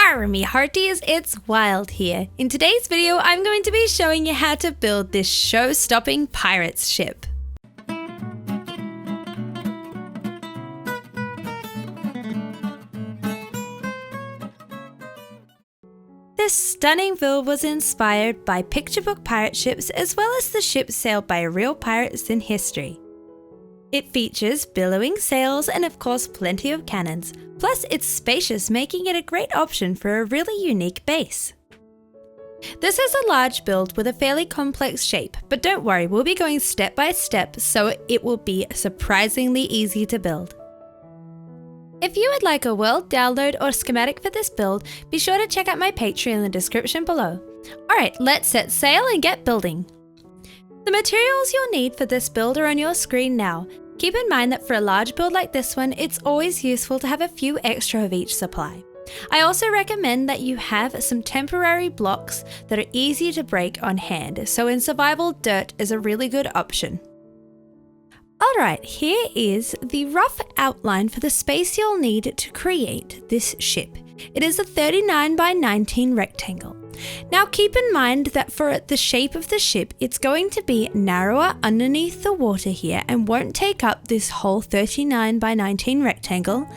Arr, me hearties, it's Wild here. In today's video, I'm going to be showing you how to build this show-stopping pirate's ship. This stunning build was inspired by picture book pirate ships as well as the ships sailed by real pirates in history. It features billowing sails and of course plenty of cannons, plus it's spacious, making it a great option for a really unique base. This is a large build with a fairly complex shape, but don't worry, we'll be going step by step so it will be surprisingly easy to build. If you would like a world download or schematic for this build, be sure to check out my Patreon in the description below. Alright, let's set sail and get building. The materials you'll need for this build are on your screen now. Keep in mind that for a large build like this one, it's always useful to have a few extra of each supply. I also recommend that you have some temporary blocks that are easy to break on hand, so in survival, dirt is a really good option. Alright, here is the rough outline for the space you'll need to create this ship. It is a 39 by 19 rectangle. Now keep in mind that for the shape of the ship, it's going to be narrower underneath the water here and won't take up this whole 39 by 19 rectangle.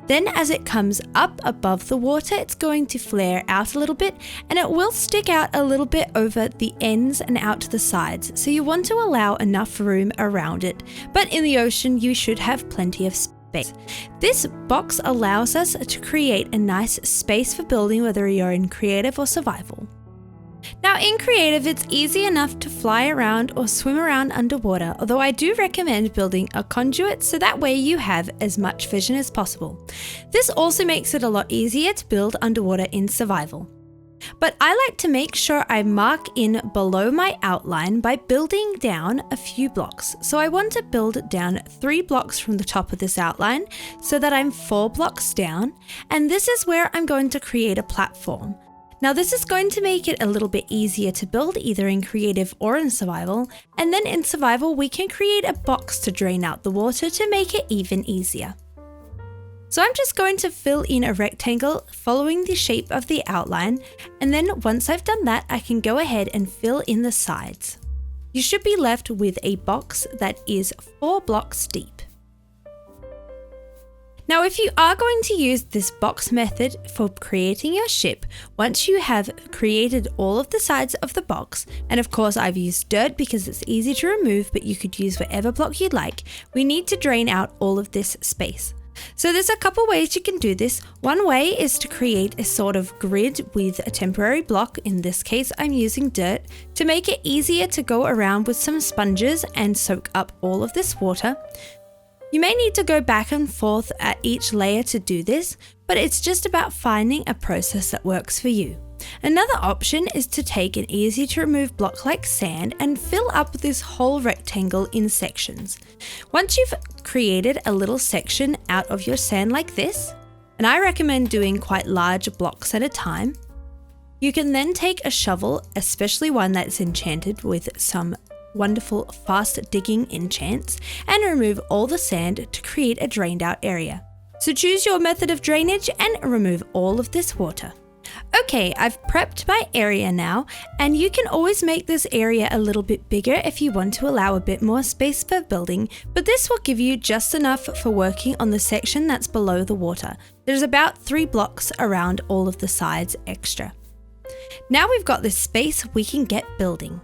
Then as it comes up above the water, it's going to flare out a little bit and it will stick out a little bit over the ends and out to the sides. So you want to allow enough room around it. But in the ocean, you should have plenty of space. This box allows us to create a nice space for building, whether you're in creative or survival. Now in creative, it's easy enough to fly around or swim around underwater, although I do recommend building a conduit so that way you have as much vision as possible. This also makes it a lot easier to build underwater in survival. But I like to make sure I mark in below my outline by building down a few blocks. So I want to build down 3 blocks from the top of this outline so that I'm 4 blocks down, and this is where I'm going to create a platform. Now this is going to make it a little bit easier to build either in creative or in survival, and then in survival we can create a box to drain out the water to make it even easier. So I'm just going to fill in a rectangle following the shape of the outline, and then once I've done that, I can go ahead and fill in the sides. You should be left with a box that is 4 blocks deep. Now if you are going to use this box method for creating your ship, once you have created all of the sides of the box, and of course I've used dirt because it's easy to remove, but you could use whatever block you'd like, we need to drain out all of this space. So there's a couple ways you can do this. One way is to create a sort of grid with a temporary block. In this case, I'm using dirt to make it easier to go around with some sponges and soak up all of this water. You may need to go back and forth at each layer to do this, but it's just about finding a process that works for you. Another option is to take an easy to remove block like sand and fill up this whole rectangle in sections. Once you've created a little section out of your sand like this, and I recommend doing quite large blocks at a time, you can then take a shovel, especially one that's enchanted with some wonderful fast digging enchants, and remove all the sand to create a drained out area. So choose your method of drainage and remove all of this water. Okay, I've prepped my area now, and you can always make this area a little bit bigger if you want to allow a bit more space for building, but this will give you just enough for working on the section that's below the water. There's about 3 blocks around all of the sides extra. Now we've got this space, we can get building.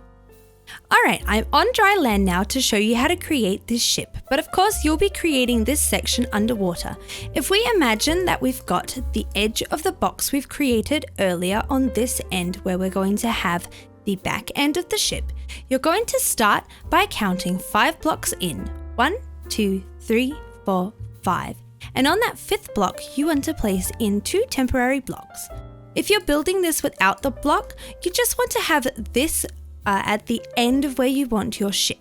Alright, I'm on dry land now to show you how to create this ship, but of course you'll be creating this section underwater. If we imagine that we've got the edge of the box we've created earlier on this end where we're going to have the back end of the ship, you're going to start by counting 5 blocks in. 1, 2, 3, 4, 5. And on that 5th block, you want to place in 2 temporary blocks. If you're building this without the block, you just want to have this at the end of where you want your ship.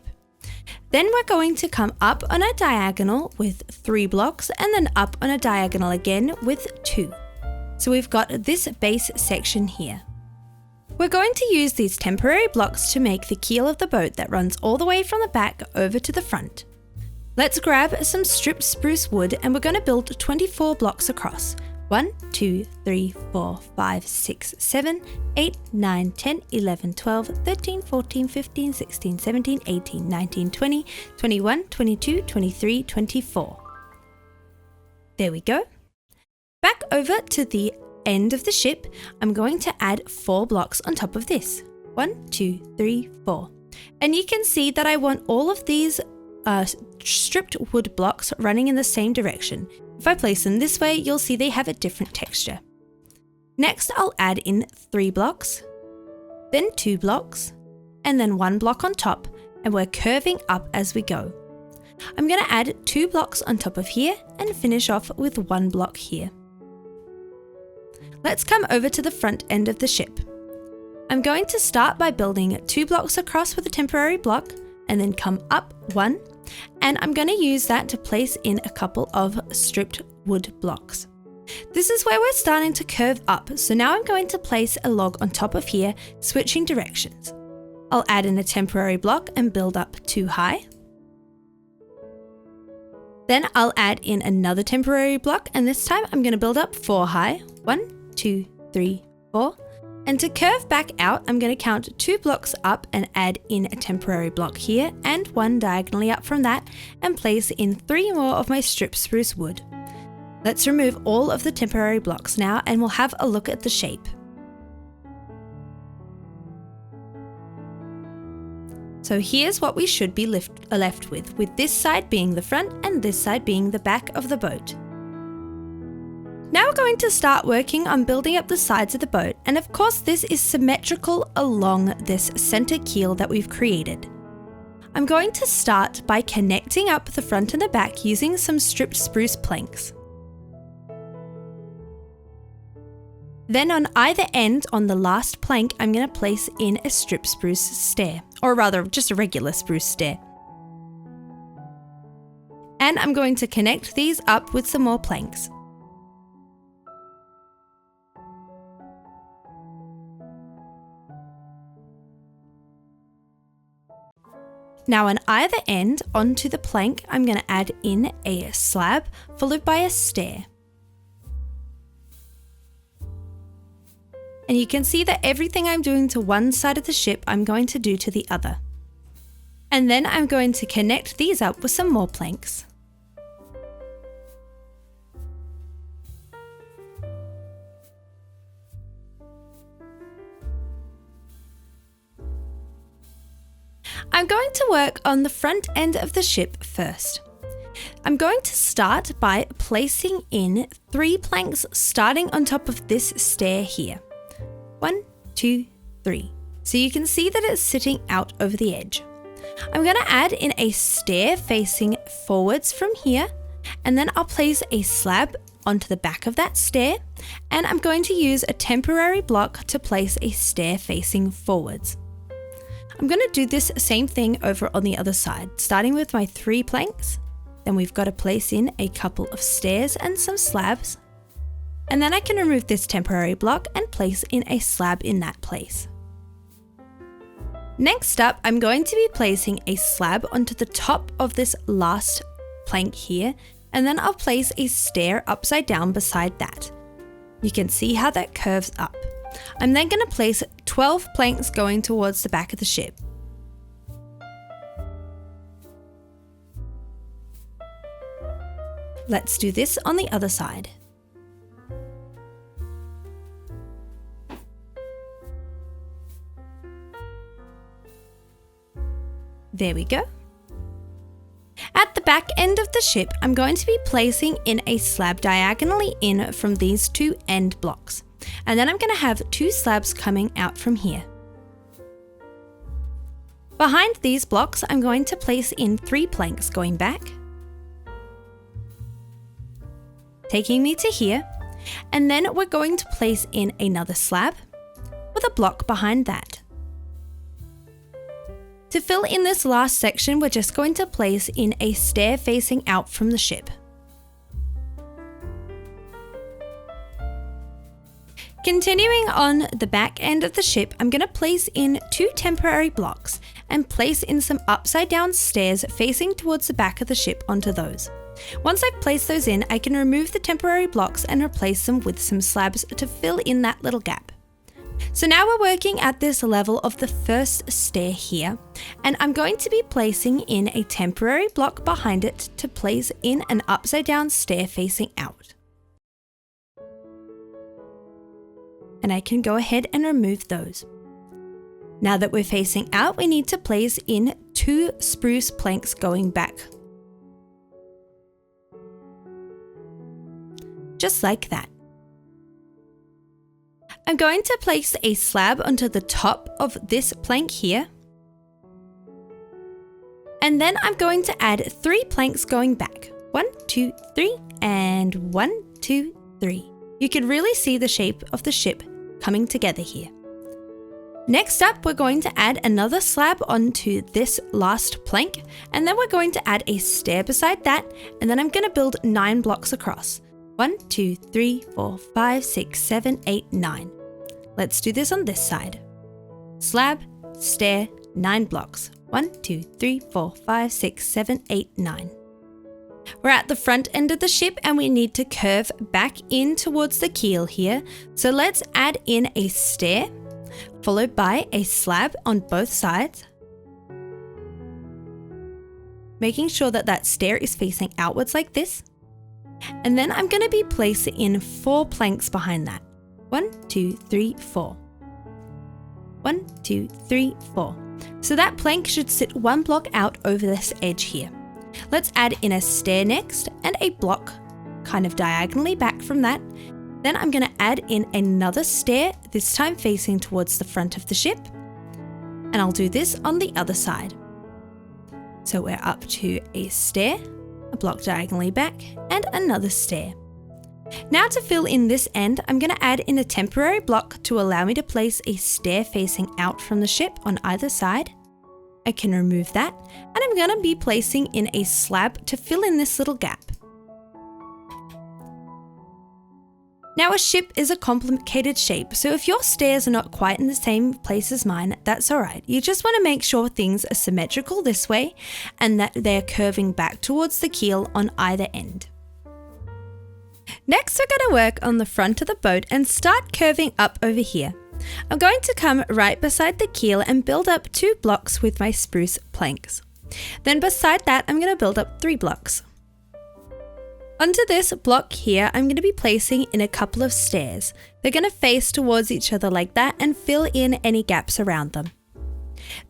Then we're going to come up on a diagonal with 3 blocks and then up on a diagonal again with 2. So we've got this base section here. We're going to use these temporary blocks to make the keel of the boat that runs all the way from the back over to the front. Let's grab some stripped spruce wood and we're going to build 24 blocks across. 1, 2, 3, 4, 5, 6, 7, 8, 9, 10, 11, 12, 13, 14, 15, 16, 17, 18, 19, 20, 21, 22, 23, 24. There we go. Back over to the end of the ship, I'm going to add 4 blocks on top of this. 1, 2, 3, 4. And you can see that I want all of these stripped wood blocks running in the same direction. If I place them this way, you'll see they have a different texture. Next, I'll add in 3 blocks, then 2 blocks, and then 1 block on top, and we're curving up as we go. I'm going to add 2 blocks on top of here and finish off with 1 block here. Let's come over to the front end of the ship. I'm going to start by building 2 blocks across with a temporary block and then come up 1, and I'm going to use that to place in a couple of stripped wood blocks. This is where we're starting to curve up, so now I'm going to place a log on top of here, switching directions. I'll add in a temporary block and build up 2 high. Then I'll add in another temporary block, and this time I'm going to build up 4 high. 1, 2, 3, 4. And to curve back out, I'm going to count 2 blocks up and add in a temporary block here and 1 diagonally up from that, and place in 3 more of my stripped spruce wood. Let's remove all of the temporary blocks now, and we'll have a look at the shape. So here's what we should be left with this side being the front and this side being the back of the boat. Now we're going to start working on building up the sides of the boat, and of course this is symmetrical along this center keel that we've created. I'm going to start by connecting up the front and the back using some stripped spruce planks. Then on either end on the last plank, I'm going to place in a stripped spruce stair, or rather just a regular spruce stair. And I'm going to connect these up with some more planks. Now on either end onto the plank, I'm going to add in a slab followed by a stair. And you can see that everything I'm doing to one side of the ship, I'm going to do to the other. And then I'm going to connect these up with some more planks. I'm going to work on the front end of the ship first. I'm going to start by placing in 3 planks starting on top of this stair here. 1, 2, 3. So you can see that it's sitting out over the edge. I'm going to add in a stair facing forwards from here, and then I'll place a slab onto the back of that stair, and I'm going to use a temporary block to place a stair facing forwards. I'm going to do this same thing over on the other side, starting with my 3 planks. Then we've got to place in a couple of stairs and some slabs. And then I can remove this temporary block and place in a slab in that place. Next up, I'm going to be placing a slab onto the top of this last plank here, and then I'll place a stair upside down beside that. You can see how that curves up. I'm then going to place 12 planks going towards the back of the ship. Let's do this on the other side. There we go. At the back end of the ship, I'm going to be placing in a slab diagonally in from these 2 end blocks. And then I'm going to have 2 slabs coming out from here. Behind these blocks, I'm going to place in 3 planks going back, taking me to here, and then we're going to place in another slab with a block behind that. To fill in this last section, we're just going to place in a stair facing out from the ship. Continuing on the back end of the ship, I'm going to place in 2 temporary blocks and place in some upside down stairs facing towards the back of the ship onto those. Once I've placed those in, I can remove the temporary blocks and replace them with some slabs to fill in that little gap. So now we're working at this level of the first stair here, and I'm going to be placing in a temporary block behind it to place in an upside down stair facing out. And I can go ahead and remove those. Now that we're facing out, we need to place in 2 spruce planks going back. Just like that. I'm going to place a slab onto the top of this plank here. And then I'm going to add 3 planks going back. 1, 2, 3, and 1, 2, 3. You can really see the shape of the ship coming together here. Next up, we're going to add another slab onto this last plank, and then we're going to add a stair beside that, and then I'm going to build 9 blocks across. 1, 2, 3, 4, 5, 6, 7, 8, 9. Let's do this on this side. Slab, stair, 9 blocks. 1, 2, 3, 4, 5, 6, 7, 8, 9. We're at the front end of the ship and we need to curve back in towards the keel here. So let's add in a stair, followed by a slab on both sides. Making sure that that stair is facing outwards like this. And then I'm going to be placing in 4 planks behind that. 1, 2, 3, 4. 1, 2, 3, 4. So that plank should sit 1 block out over this edge here. Let's add in a stair next and a block kind of diagonally back from that. Then I'm going to add in another stair, this time facing towards the front of the ship. And I'll do this on the other side. So we're up to a stair, a block diagonally back, and another stair. Now to fill in this end, I'm going to add in a temporary block to allow me to place a stair facing out from the ship on either side. I can remove that, and I'm going to be placing in a slab to fill in this little gap. Now a ship is a complicated shape, so if your stairs are not quite in the same place as mine, that's alright. You just want to make sure things are symmetrical this way and that they're curving back towards the keel on either end. Next, we're going to work on the front of the boat and start curving up over here. I'm going to come right beside the keel and build up 2 blocks with my spruce planks. Then beside that, I'm going to build up 3 blocks. Onto this block here, I'm going to be placing in a couple of stairs. They're going to face towards each other like that and fill in any gaps around them.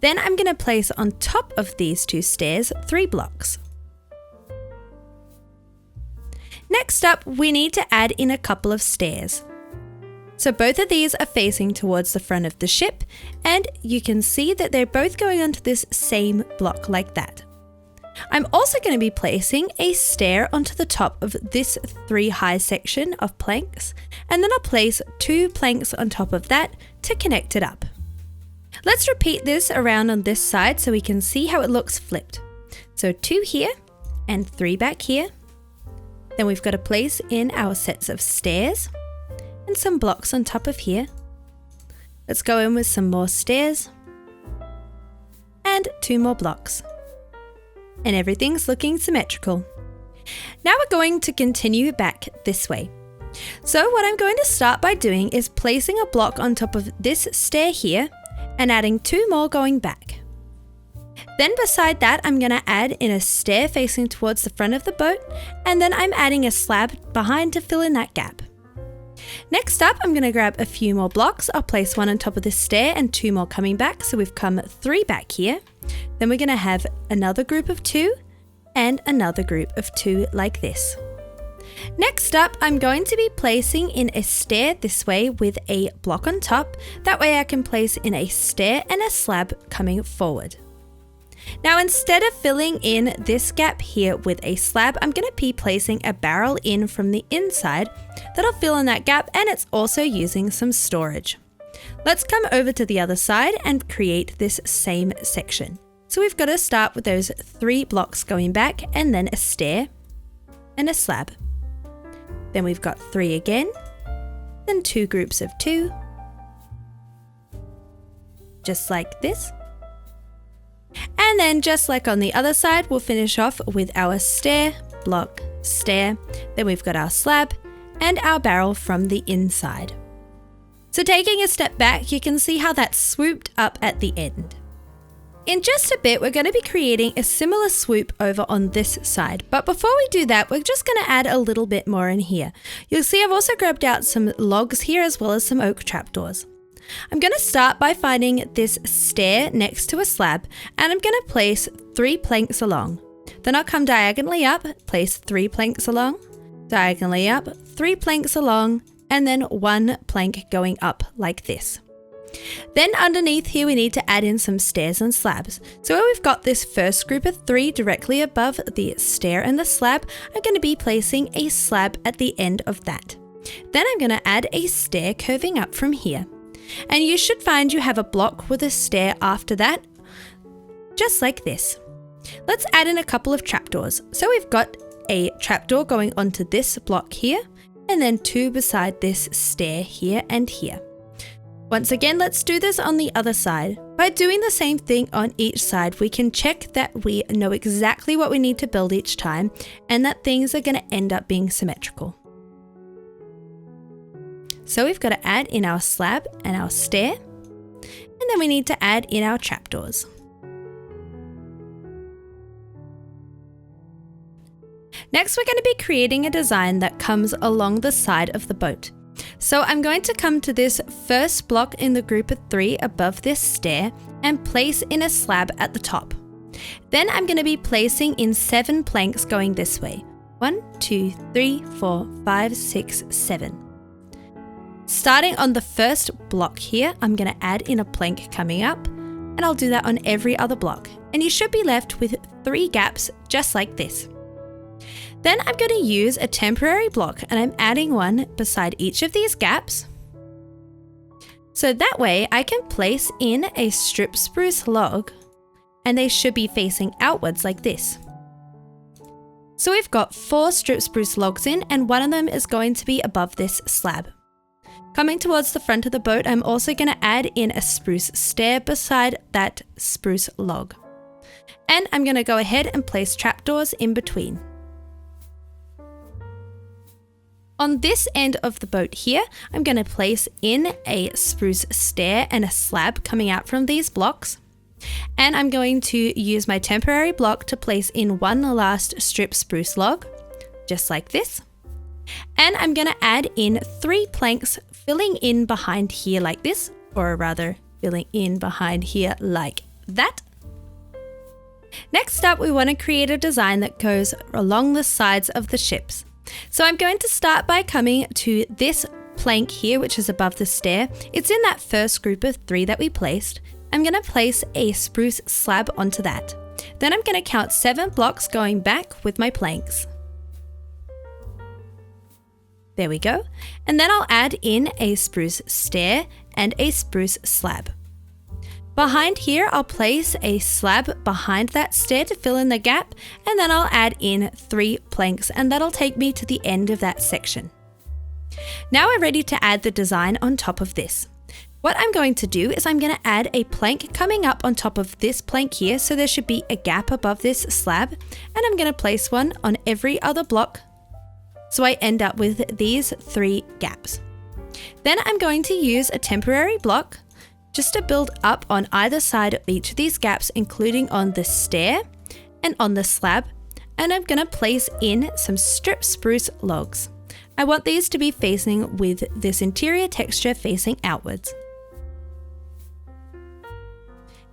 Then I'm going to place on top of these 2 stairs 3 blocks. Next up, we need to add in a couple of stairs. So both of these are facing towards the front of the ship, and you can see that they're both going onto this same block like that. I'm also going to be placing a stair onto the top of this 3 high section of planks, and then I'll place 2 planks on top of that to connect it up. Let's repeat this around on this side so we can see how it looks flipped. So 2 here and 3 back here. Then we've got to place in our sets of stairs and some blocks on top of here. Let's go in with some more stairs and 2 more blocks. And everything's looking symmetrical. Now we're going to continue back this way. So what I'm going to start by doing is placing a block on top of this stair here and adding 2 more going back. Then beside that, I'm going to add in a stair facing towards the front of the boat, and then I'm adding a slab behind to fill in that gap. Next up, I'm going to grab a few more blocks. I'll place 1 on top of this stair and 2 more coming back, so we've come 3 back here. Then we're going to have another group of 2 and another group of 2 like this. Next up, I'm going to be placing in a stair this way with a block on top. That way I can place in a stair and a slab coming forward. Now instead of filling in this gap here with a slab, I'm going to be placing a barrel in from the inside that'll fill in that gap, and it's also using some storage. Let's come over to the other side and create this same section. So we've got to start with those 3 blocks going back and then a stair and a slab. Then we've got 3 again, then 2 groups of 2, just like this. And then just like on the other side, we'll finish off with our stair block, stair, then we've got our slab and our barrel from the inside. So taking a step back, you can see how that's swooped up at the end. In just a bit, we're going to be creating a similar swoop over on this side. But before we do that, we're just going to add a little bit more in here. You'll see I've also grabbed out some logs here as well as some oak trapdoors. I'm going to start by finding this stair next to a slab, and I'm going to place 3 planks along. Then I'll come diagonally up, place 3 planks along, diagonally up, 3 planks along, and then 1 plank going up like this. Then underneath here we need to add in some stairs and slabs. So where we've got this first group of 3 directly above the stair and the slab, I'm going to be placing a slab at the end of that. Then I'm going to add a stair curving up from here. And you should find you have a block with a stair after that, just like this. Let's add in a couple of trapdoors. So we've got a trapdoor going onto this block here, and then 2 beside this stair here and here. Once again, let's do this on the other side. By doing the same thing on each side, we can check that we know exactly what we need to build each time and that things are going to end up being symmetrical. So we've got to add in our slab and our stair, and then we need to add in our trapdoors. Next, we're going to be creating a design that comes along the side of the boat. So I'm going to come to this first block in the group of 3 above this stair and place in a slab at the top. Then I'm going to be placing in 7 planks going this way. 1, 2, 3, 4, 5, 6, 7. Starting on the first block here, I'm going to add in a plank coming up, and I'll do that on every other block. And you should be left with 3 gaps just like this. Then I'm going to use a temporary block, and I'm adding one beside each of these gaps. So that way I can place in a strip spruce log, and they should be facing outwards like this. So we've got 4 strip spruce logs in, and one of them is going to be above this slab. Coming towards the front of the boat, I'm also going to add in a spruce stair beside that spruce log. And I'm going to go ahead and place trapdoors in between. On this end of the boat here, I'm going to place in a spruce stair and a slab coming out from these blocks. And I'm going to use my temporary block to place in one last strip spruce log, just like this. And I'm going to add in 3 planks filling in behind here like this, or rather filling in behind here like that. Next up, we want to create a design that goes along the sides of the ships. So I'm going to start by coming to this plank here, which is above the stair. It's in that first group of 3 that we placed. I'm going to place a spruce slab onto that. Then I'm going to count 7 blocks going back with my planks. There we go. And then I'll add in a spruce stair and a spruce slab. Behind here, I'll place a slab behind that stair to fill in the gap, and then I'll add in 3 planks, and that'll take me to the end of that section. Now we're ready to add the design on top of this. What I'm going to do is I'm going to add a plank coming up on top of this plank here, so there should be a gap above this slab, and I'm going to place one on every other block, so I end up with these 3 gaps. Then I'm going to use a temporary block just to build up on either side of each of these gaps, including on the stair and on the slab, and I'm going to place in some strip spruce logs. I want these to be facing with this interior texture facing outwards.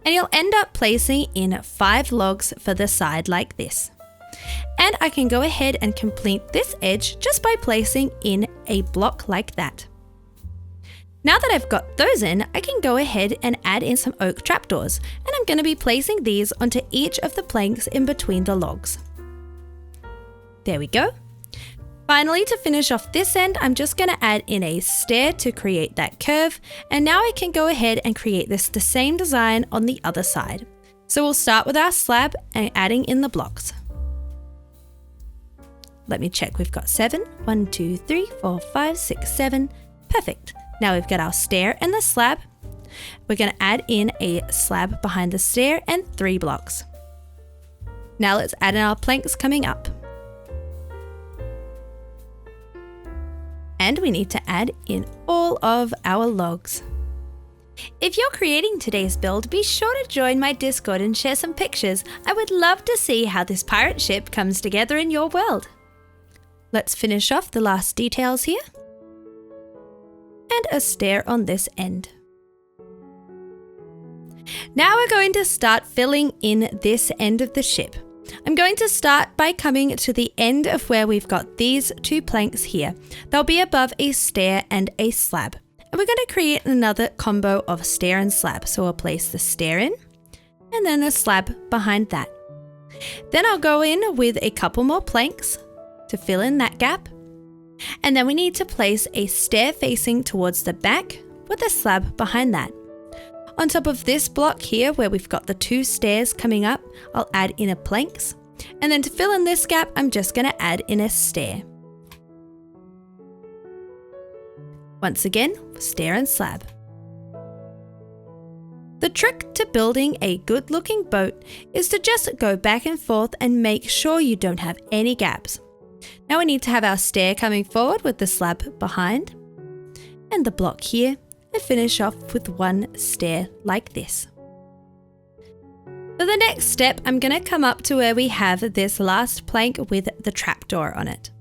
And you'll end up placing in 5 logs for the side like this. And I can go ahead and complete this edge just by placing in a block like that. Now that I've got those in, I can go ahead and add in some oak trapdoors, and I'm going to be placing these onto each of the planks in between the logs. There we go. Finally, to finish off this end, I'm just going to add in a stair to create that curve, and now I can go ahead and create the same design on the other side. So we'll start with our slab and adding in the blocks. Let me check, we've got 7. 1, 2, 3, 4, 5, 6, 7. Perfect. Now we've got our stair and the slab. We're going to add in a slab behind the stair and 3 blocks. Now let's add in our planks coming up. And we need to add in all of our logs. If you're creating today's build, be sure to join my Discord and share some pictures. I would love to see how this pirate ship comes together in your world. Let's finish off the last details here. And a stair on this end. Now we're going to start filling in this end of the ship. I'm going to start by coming to the end of where we've got these two planks here. They'll be above a stair and a slab. And we're going to create another combo of stair and slab. So we'll place the stair in and then a slab behind that. Then I'll go in with a couple more planks to fill in that gap. And then we need to place a stair facing towards the back with a slab behind that. On top of this block here where we've got the two stairs coming up, I'll add in a planks. And then to fill in this gap, I'm just going to add in a stair. Once again, stair and slab. The trick to building a good looking boat is to just go back and forth and make sure you don't have any gaps. Now we need to have our stair coming forward with the slab behind and the block here, and finish off with one stair like this. For the next step, I'm going to come up to where we have this last plank with the trapdoor on it.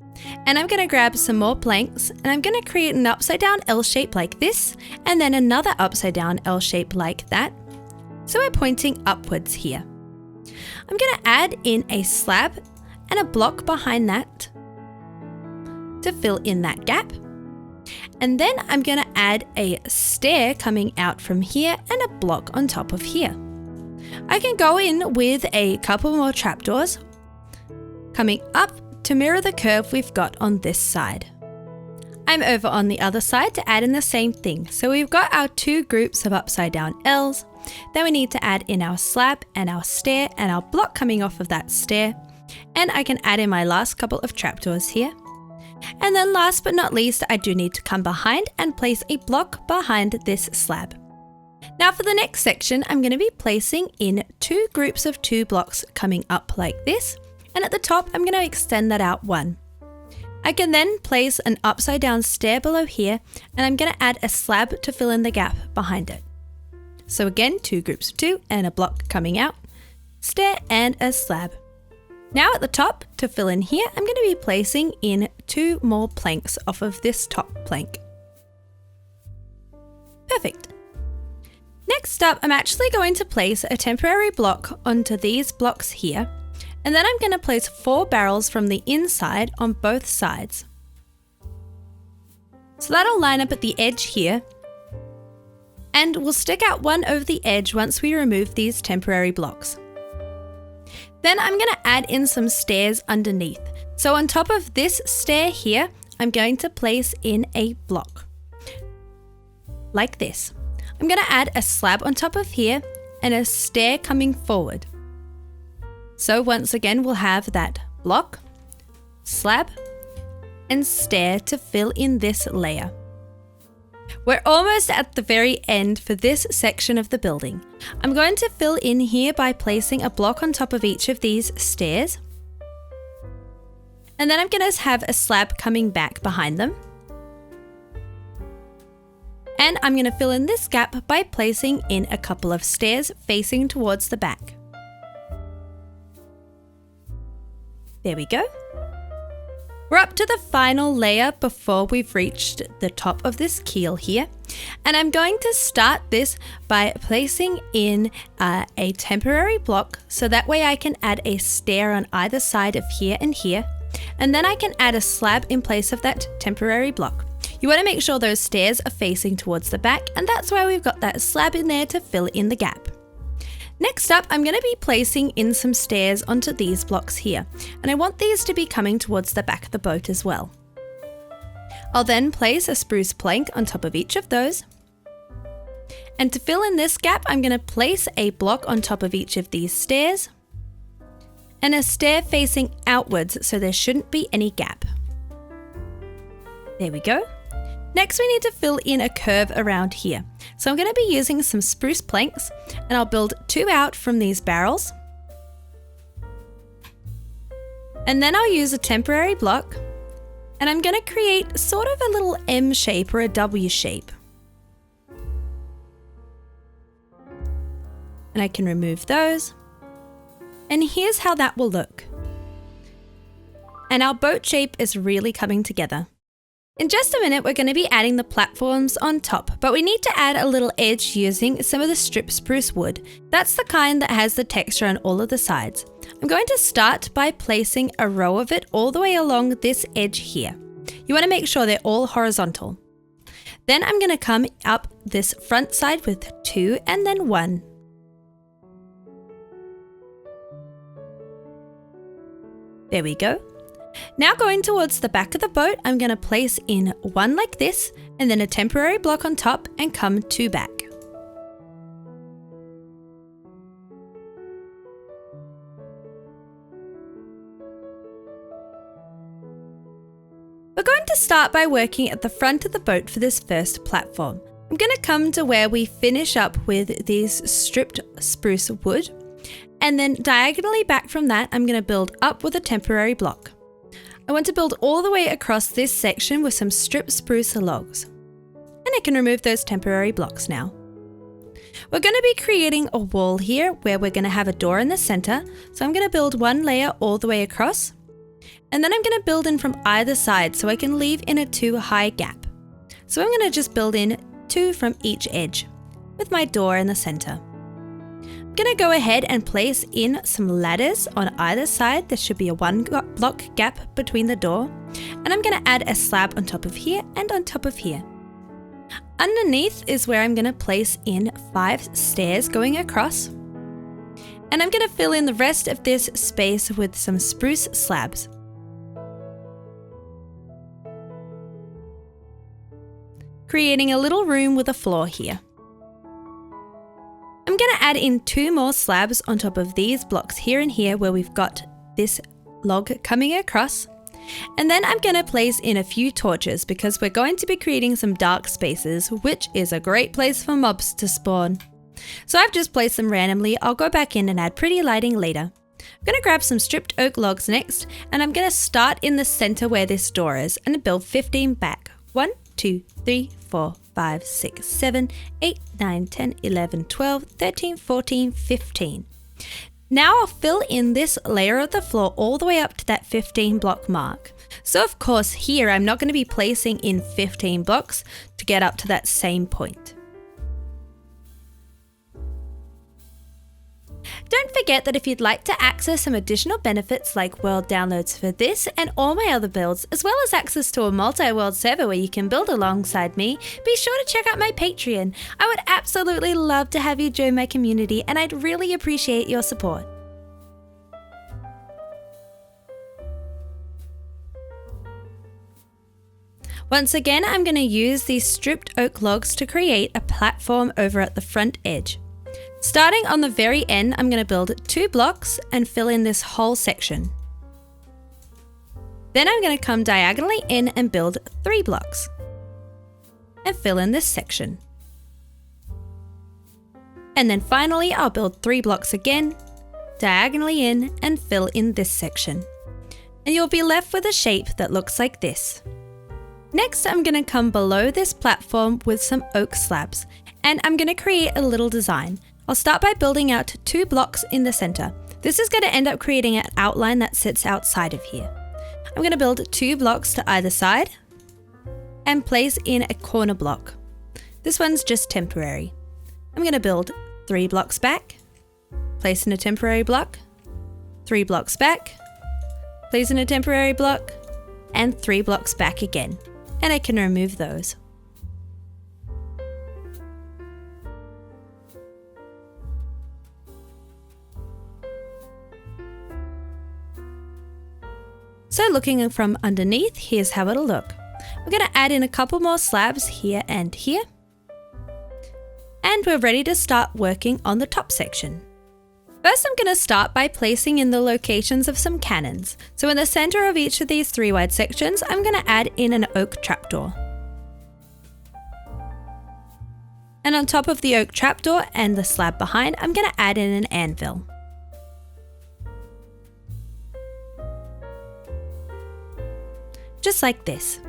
And I'm going to grab some more planks and I'm going to create an upside down L shape like this and then another upside down L shape like that. So we're pointing upwards here. I'm going to add in a slab and a block behind that to fill in that gap. And then I'm going to add a stair coming out from here and a block on top of here. I can go in with a couple more trapdoors coming up to mirror the curve we've got on this side. I'm over on the other side to add in the same thing. So we've got our two groups of upside down L's. Then we need to add in our slab and our stair and our block coming off of that stair. And I can add in my last couple of trapdoors here. And then last but not least, I do need to come behind and place a block behind this slab. Now for the next section, I'm going to be placing in two groups of 2 blocks coming up like this. And at the top, I'm going to extend that out one. I can then place an upside down stair below here, and I'm going to add a slab to fill in the gap behind it. So again, 2 groups of 2 and a block coming out, stair and a slab. Now at the top, to fill in here, I'm going to be placing in 2 more planks off of this top plank. Perfect. Next up, I'm actually going to place a temporary block onto these blocks here, and then I'm going to place 4 barrels from the inside on both sides. So that'll line up at the edge here, and we'll stick out one over the edge once we remove these temporary blocks. Then I'm going to add in some stairs underneath. So on top of this stair here, I'm going to place in a block. Like this. I'm going to add a slab on top of here and a stair coming forward. So once again, we'll have that block, slab, and stair to fill in this layer. We're almost at the very end for this section of the building. I'm going to fill in here by placing a block on top of each of these stairs. And then I'm going to have a slab coming back behind them. And I'm going to fill in this gap by placing in a couple of stairs facing towards the back. There we go. We're up to the final layer before we've reached the top of this keel here. And I'm going to start this by placing in a temporary block so that way I can add a stair on either side of here and here. And then I can add a slab in place of that temporary block. You want to make sure those stairs are facing towards the back, and that's why we've got that slab in there to fill in the gap. Next up, I'm going to be placing in some stairs onto these blocks here, and I want these to be coming towards the back of the boat as well. I'll then place a spruce plank on top of each of those. And to fill in this gap, I'm going to place a block on top of each of these stairs and a stair facing outwards so there shouldn't be any gap. There we go. Next, we need to fill in a curve around here. So I'm going to be using some spruce planks, and I'll build 2 out from these barrels. And then I'll use a temporary block And I'm going to create sort of a little M shape or a W shape. And I can remove those. And here's how that will look. And our boat shape is really coming together. In just a minute, we're going to be adding the platforms on top, but we need to add a little edge using some of the strip spruce wood. That's the kind that has the texture on all of the sides. I'm going to start by placing a row of it all the way along this edge here. You want to make sure they're all horizontal. Then I'm going to come up this front side with 2 and then 1. There we go. Now going towards the back of the boat, I'm going to place in 1 like this and then a temporary block on top and come 2 back. We're going to start by working at the front of the boat for this first platform. I'm going to come to where we finish up with these stripped spruce wood, and then diagonally back from that, I'm going to build up with a temporary block. I want to build all the way across this section with some stripped spruce logs. And I can remove those temporary blocks now. We're going to be creating a wall here where we're going to have a door in the center. So I'm going to build 1 layer all the way across. And then I'm going to build in from either side so I can leave in a 2 high gap. So I'm going to just build in 2 from each edge with my door in the center. I'm going to go ahead and place in some ladders on either side. There should be a 1 block gap between the door. And I'm going to add a slab on top of here and on top of here. Underneath is where I'm going to place in 5 stairs going across. And I'm going to fill in the rest of this space with some spruce slabs. Creating a little room with a floor here. I'm going to add in 2 more slabs on top of these blocks here and here where we've got this log coming across. And then I'm going to place in a few torches because we're going to be creating some dark spaces, which is a great place for mobs to spawn. So I've just placed them randomly. I'll go back in and add pretty lighting later. I'm going to grab some stripped oak logs next, and I'm going to start in the center where this door is and build 15 back. 1, 2, 3, 4, 5, 6, 7, 8, 9, 10, 11, 12, 13, 14, 15. Now I'll fill in this layer of the floor all the way up to that 15 block mark. So of course here I'm not going to be placing in 15 blocks to get up to that same point. Don't forget that if you'd like to access some additional benefits like world downloads for this and all my other builds, as well as access to a multi-world server where you can build alongside me, be sure to check out my Patreon. I would absolutely love to have you join my community and I'd really appreciate your support. Once again, I'm going to use these stripped oak logs to create a platform over at the front edge. Starting on the very end, I'm going to build 2 blocks and fill in this whole section. Then I'm going to come diagonally in and build 3 blocks and fill in this section. And then finally, I'll build 3 blocks again, diagonally in and fill in this section. And you'll be left with a shape that looks like this. Next, I'm going to come below this platform with some oak slabs, and I'm going to create a little design. I'll start by building out 2 blocks in the center. This is going to end up creating an outline that sits outside of here. I'm going to build 2 blocks to either side and place in a corner block. This one's just temporary. I'm going to build 3 blocks back, place in a temporary block, 3 blocks back, place in a temporary block, and 3 blocks back again. And I can remove those. So looking from underneath, here's how it'll look. We're going to add in a couple more slabs here and here. And we're ready to start working on the top section. First, I'm going to start by placing in the locations of some cannons. So in the center of each of these 3 wide sections, I'm going to add in an oak trapdoor. And on top of the oak trapdoor and the slab behind, I'm going to add in an anvil. just like this.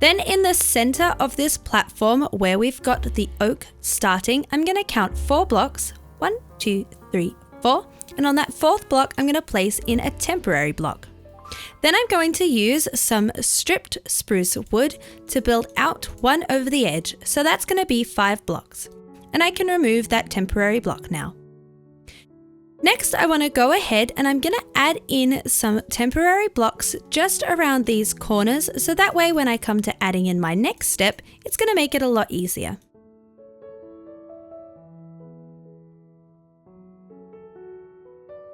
Then in the center of this platform where we've got the oak starting, I'm going to count 4 blocks, 1, 2, 3, 4, and on that 4th block I'm going to place in a temporary block. Then I'm going to use some stripped spruce wood to build out one over the edge, so that's going to be 5 blocks. And I can remove that temporary block now. Next, I want to go ahead and I'm going to add in some temporary blocks just around these corners, so that way when I come to adding in my next step, it's going to make it a lot easier.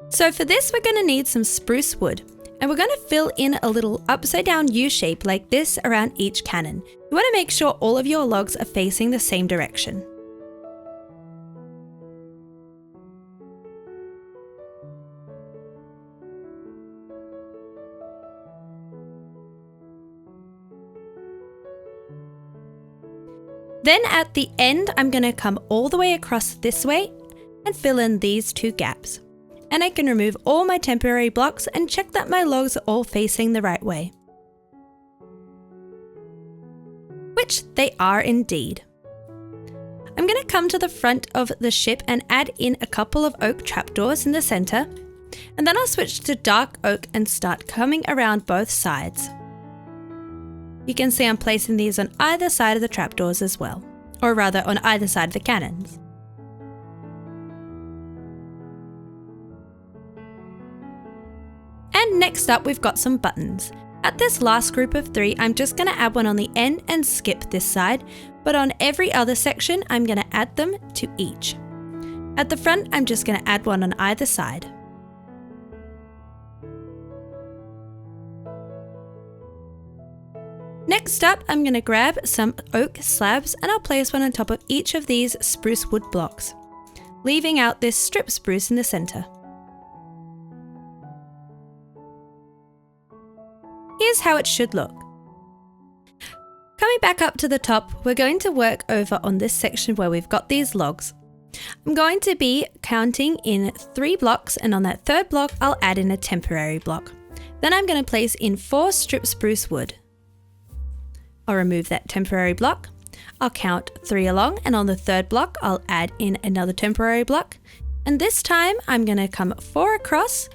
So for this, we're going to need some spruce wood, and we're going to fill in a little upside down U shape like this around each cannon. You want to make sure all of your logs are facing the same direction. Then at the end, I'm going to come all the way across this way and fill in these 2 gaps. And I can remove all my temporary blocks and check that my logs are all facing the right way. Which they are indeed. I'm going to come to the front of the ship and add in a couple of oak trapdoors in the center. And then I'll switch to dark oak and start coming around both sides. You can see I'm placing these on either side of the trapdoors as well, or rather on either side of the cannons. And next up we've got some buttons. At this last group of 3, I'm just going to add one on the end and skip this side, but on every other section I'm going to add them to each. At the front, I'm just going to add one on either side. Next up, I'm going to grab some oak slabs and I'll place one on top of each of these spruce wood blocks, leaving out this strip spruce in the center. Here's how it should look. Coming back up to the top, we're going to work over on this section where we've got these logs. I'm going to be counting in 3 blocks, and on that 3rd block, I'll add in a temporary block. Then I'm going to place in 4 strip spruce wood. I'll remove that temporary block. I'll count 3 along, and on the 3rd block, I'll add in another temporary block. And this time, I'm going to come 4 across,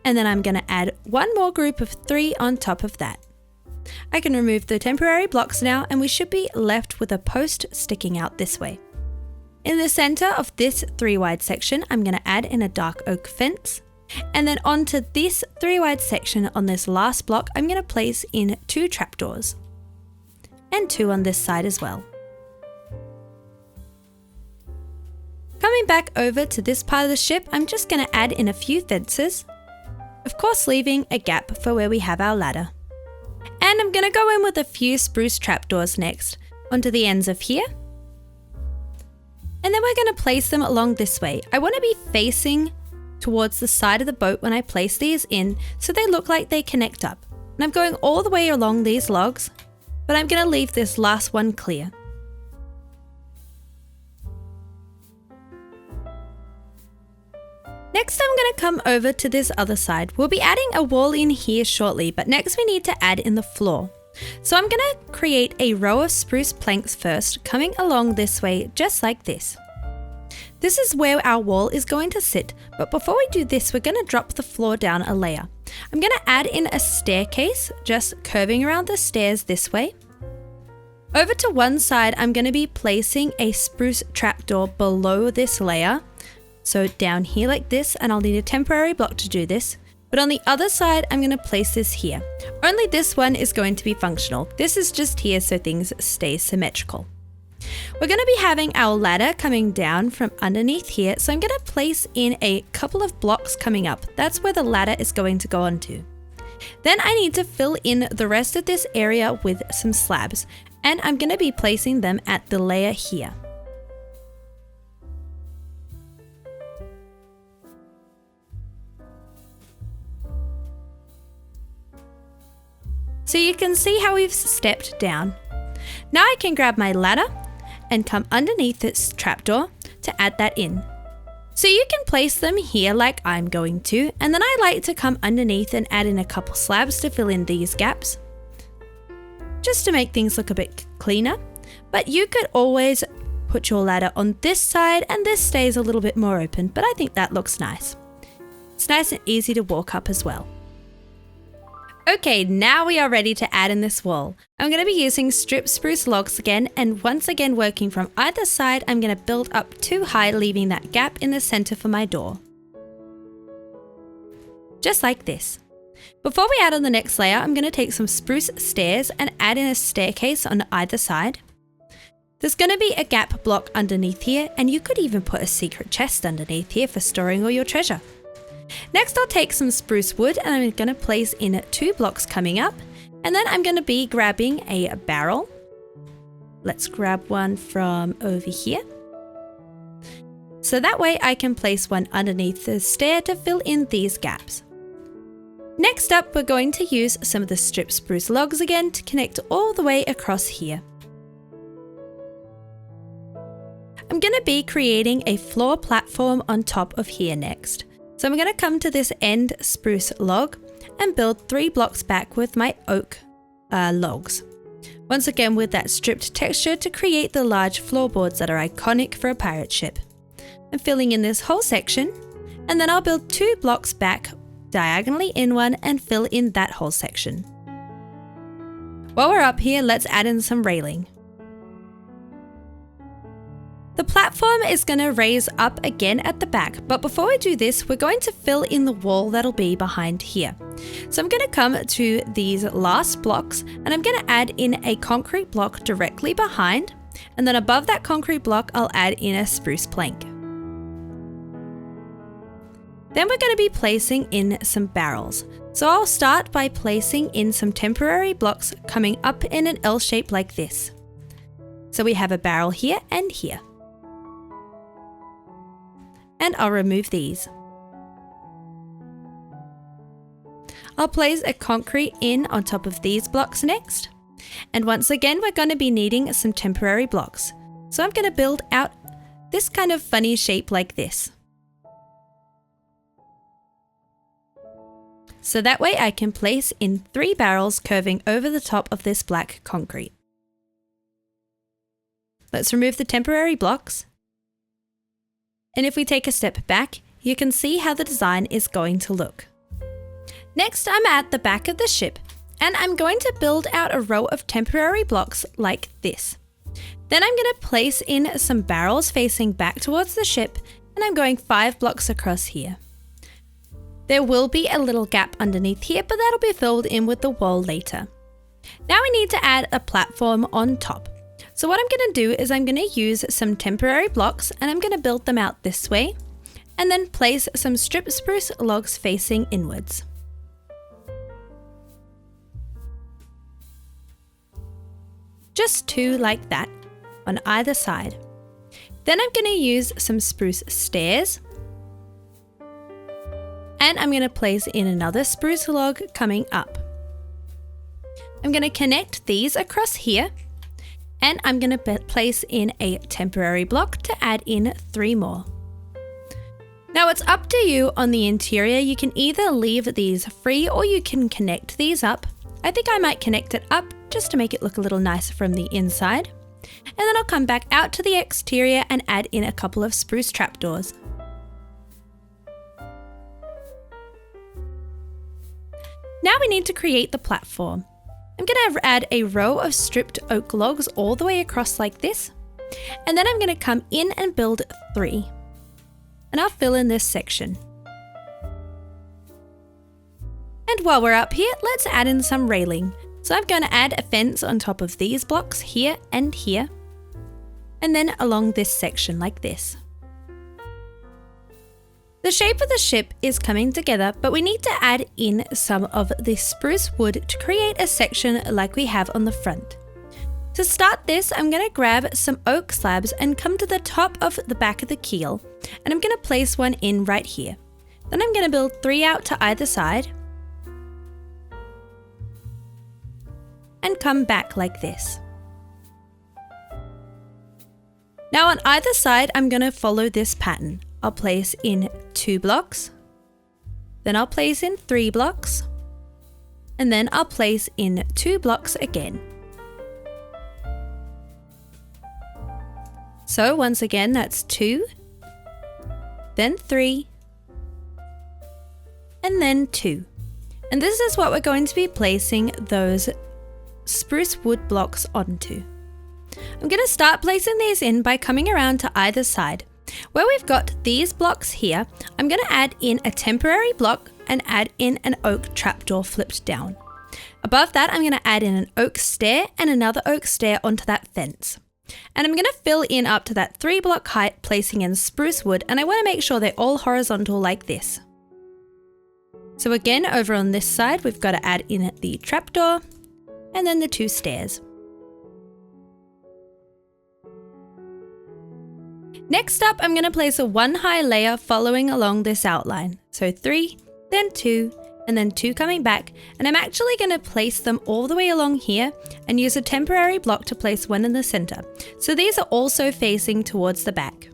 and then I'm going to add one more group of 3 on top of that. I can remove the temporary blocks now, and we should be left with a post sticking out this way. In the center of this 3 wide section, I'm going to add in a dark oak fence. And then onto this 3 wide section on this last block, I'm going to place in 2 trapdoors. And 2 on this side as well. Coming back over to this part of the ship, I'm just going to add in a few fences. Of course, leaving a gap for where we have our ladder. And I'm going to go in with a few spruce trapdoors next, onto the ends of here. And then we're going to place them along this way. I want to be facing towards the side of the boat when I place these in, so they look like they connect up. And I'm going all the way along these logs, but I'm going to leave this last one clear. Next, I'm going to come over to this other side. We'll be adding a wall in here shortly, but next we need to add in the floor. So I'm going to create a row of spruce planks first, coming along this way, just like this. This is where our wall is going to sit, but before we do this, we're going to drop the floor down a layer. I'm going to add in a staircase, just curving around the stairs this way. Over to one side, I'm going to be placing a spruce trapdoor below this layer. So down here like this, and I'll need a temporary block to do this. But on the other side, I'm going to place this here. Only this one is going to be functional. This is just here so things stay symmetrical. We're going to be having our ladder coming down from underneath here, so I'm going to place in a couple of blocks coming up. That's where the ladder is going to go onto. Then I need to fill in the rest of this area with some slabs, and I'm going to be placing them at the layer here. So you can see how we've stepped down. Now I can grab my ladder and come underneath this trapdoor to add that in. So you can place them here like I'm going to, and then I like to come underneath and add in a couple slabs to fill in these gaps. just to make things look a bit cleaner. But you could always put your ladder on this side and this stays a little bit more open, but I think that looks nice. It's nice and easy to walk up as well. Okay, now we are ready to add in this wall. I'm going to be using strip spruce logs again, and once again working from either side, I'm going to build up 2 high, leaving that gap in the center for my door. Just like this. Before we add on the next layer, I'm going to take some spruce stairs and add in a staircase on either side. There's going to be a gap block underneath here, and you could even put a secret chest underneath here for storing all your treasure. Next, I'll take some spruce wood and I'm going to place in 2 blocks coming up, and then I'm going to be grabbing a barrel. Let's grab one from over here. So that way I can place one underneath the stair to fill in these gaps. Next up, we're going to use some of the strip spruce logs again to connect all the way across here. I'm going to be creating a floor platform on top of here next. So I'm going to come to this end spruce log and build 3 blocks back with my oak logs. Once again with that stripped texture to create the large floorboards that are iconic for a pirate ship. I'm filling in this whole section, and then I'll build 2 blocks back diagonally in one and fill in that whole section. While we're up here, let's add in some railing. The platform is going to raise up again at the back, but before we do this, we're going to fill in the wall that'll be behind here. So I'm going to come to these last blocks and I'm going to add in a concrete block directly behind, and then above that concrete block, I'll add in a spruce plank. Then we're going to be placing in some barrels. So I'll start by placing in some temporary blocks coming up in an L shape like this. So we have a barrel here and here. And I'll remove these. I'll place a concrete in on top of these blocks next. And once again, we're going to be needing some temporary blocks. So I'm going to build out this kind of funny shape like this. So that way I can place in 3 barrels curving over the top of this black concrete. Let's remove the temporary blocks. And if we take a step back, you can see how the design is going to look. Next, I'm at the back of the ship, and I'm going to build out a row of temporary blocks like this. Then I'm going to place in some barrels facing back towards the ship, and I'm going 5 blocks across here. There will be a little gap underneath here, but that'll be filled in with the wall later. Now we need to add a platform on top. So what I'm going to do is I'm going to use some temporary blocks and I'm going to build them out this way, and then place some strip spruce logs facing inwards. Just 2 like that on either side. Then I'm going to use some spruce stairs, and I'm going to place in another spruce log coming up. I'm going to connect these across here, and I'm going to place in a temporary block to add in 3 more. Now it's up to you on the interior. You can either leave these free or you can connect these up. I think I might connect it up just to make it look a little nicer from the inside. And then I'll come back out to the exterior and add in a couple of spruce trapdoors. Now we need to create the platform. I'm going to add a row of stripped oak logs all the way across like this, and then I'm going to come in and build 3. And I'll fill in this section. And while we're up here, let's add in some railing. So I'm going to add a fence on top of these blocks here and here, and then along this section like this. The shape of the ship is coming together, but we need to add in some of the spruce wood to create a section like we have on the front. To start this, I'm going to grab some oak slabs and come to the top of the back of the keel, and I'm going to place one in right here. Then I'm going to build 3 out to either side, and come back like this. Now on either side, I'm going to follow this pattern. I'll place in 2 blocks, then I'll place in 3 blocks, and then I'll place in 2 blocks again. So once again, that's 2, then 3, and then 2. And this is what we're going to be placing those spruce wood blocks onto. I'm going to start placing these in by coming around to either side. Where we've got these blocks here, I'm going to add in a temporary block and add in an oak trapdoor flipped down. Above that, I'm going to add in an oak stair and another oak stair onto that fence. And I'm going to fill in up to that 3 block height, placing in spruce wood, and I want to make sure they're all horizontal like this. So again, over on this side, we've got to add in the trapdoor and then the 2 stairs. Next up, I'm going to place a 1 high layer following along this outline. So 3, then 2, and then 2 coming back. And I'm actually going to place them all the way along here and use a temporary block to place one in the center. So these are also facing towards the back.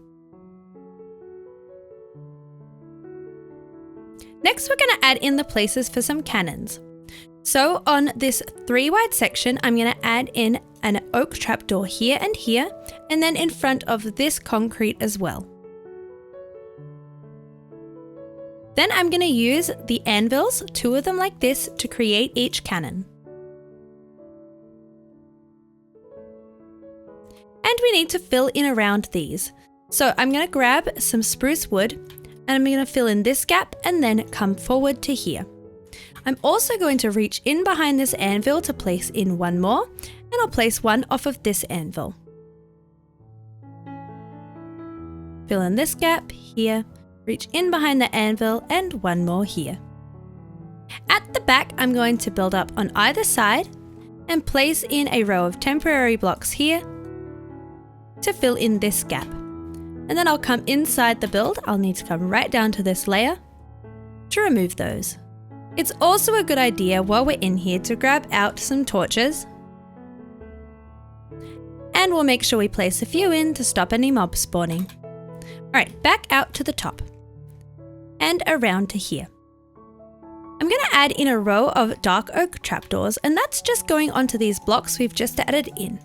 Next, we're going to add in the places for some cannons. So on this 3 wide section, I'm going to add in an oak trapdoor here, and then in front of this concrete as well. Then I'm going to use the anvils, 2 of them like this, to create each cannon. And we need to fill in around these. So I'm going to grab some spruce wood, and I'm going to fill in this gap and then come forward to here. I'm also going to reach in behind this anvil to place in 1 more, and I'll place 1 off of this anvil. Fill in this gap here, reach in behind the anvil, and 1 more here. At the back, I'm going to build up on either side and place in a row of temporary blocks here to fill in this gap. And then I'll come inside the build. I'll need to come right down to this layer to remove those. It's also a good idea while we're in here to grab out some torches, and we'll make sure we place a few in to stop any mob spawning. Alright, back out to the top and around to here. I'm going to add in a row of dark oak trapdoors, and that's just going onto these blocks we've just added in.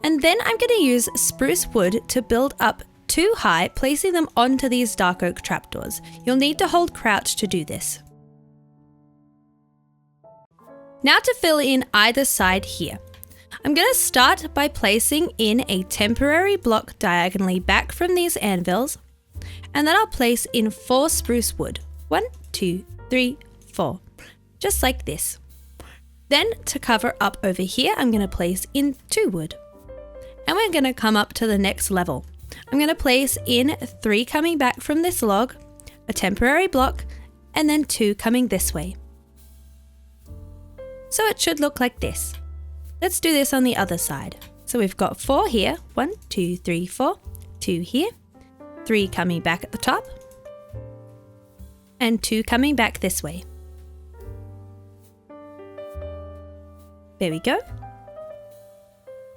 And then I'm going to use spruce wood to build up 2 high, placing them onto these dark oak trapdoors. You'll need to hold crouch to do this. Now to fill in either side here. I'm going to start by placing in a temporary block diagonally back from these anvils, and then I'll place in 4 spruce wood. 1, 2, 3, 4. Just like this. Then to cover up over here, I'm going to place in 2 wood. And we're going to come up to the next level. I'm going to place in 3 coming back from this log, a temporary block, and then 2 coming this way. So it should look like this. Let's do this on the other side. So we've got 4 here, 1, 2, 3, 4, 2 here, 3 coming back at the top, and 2 coming back this way. There we go.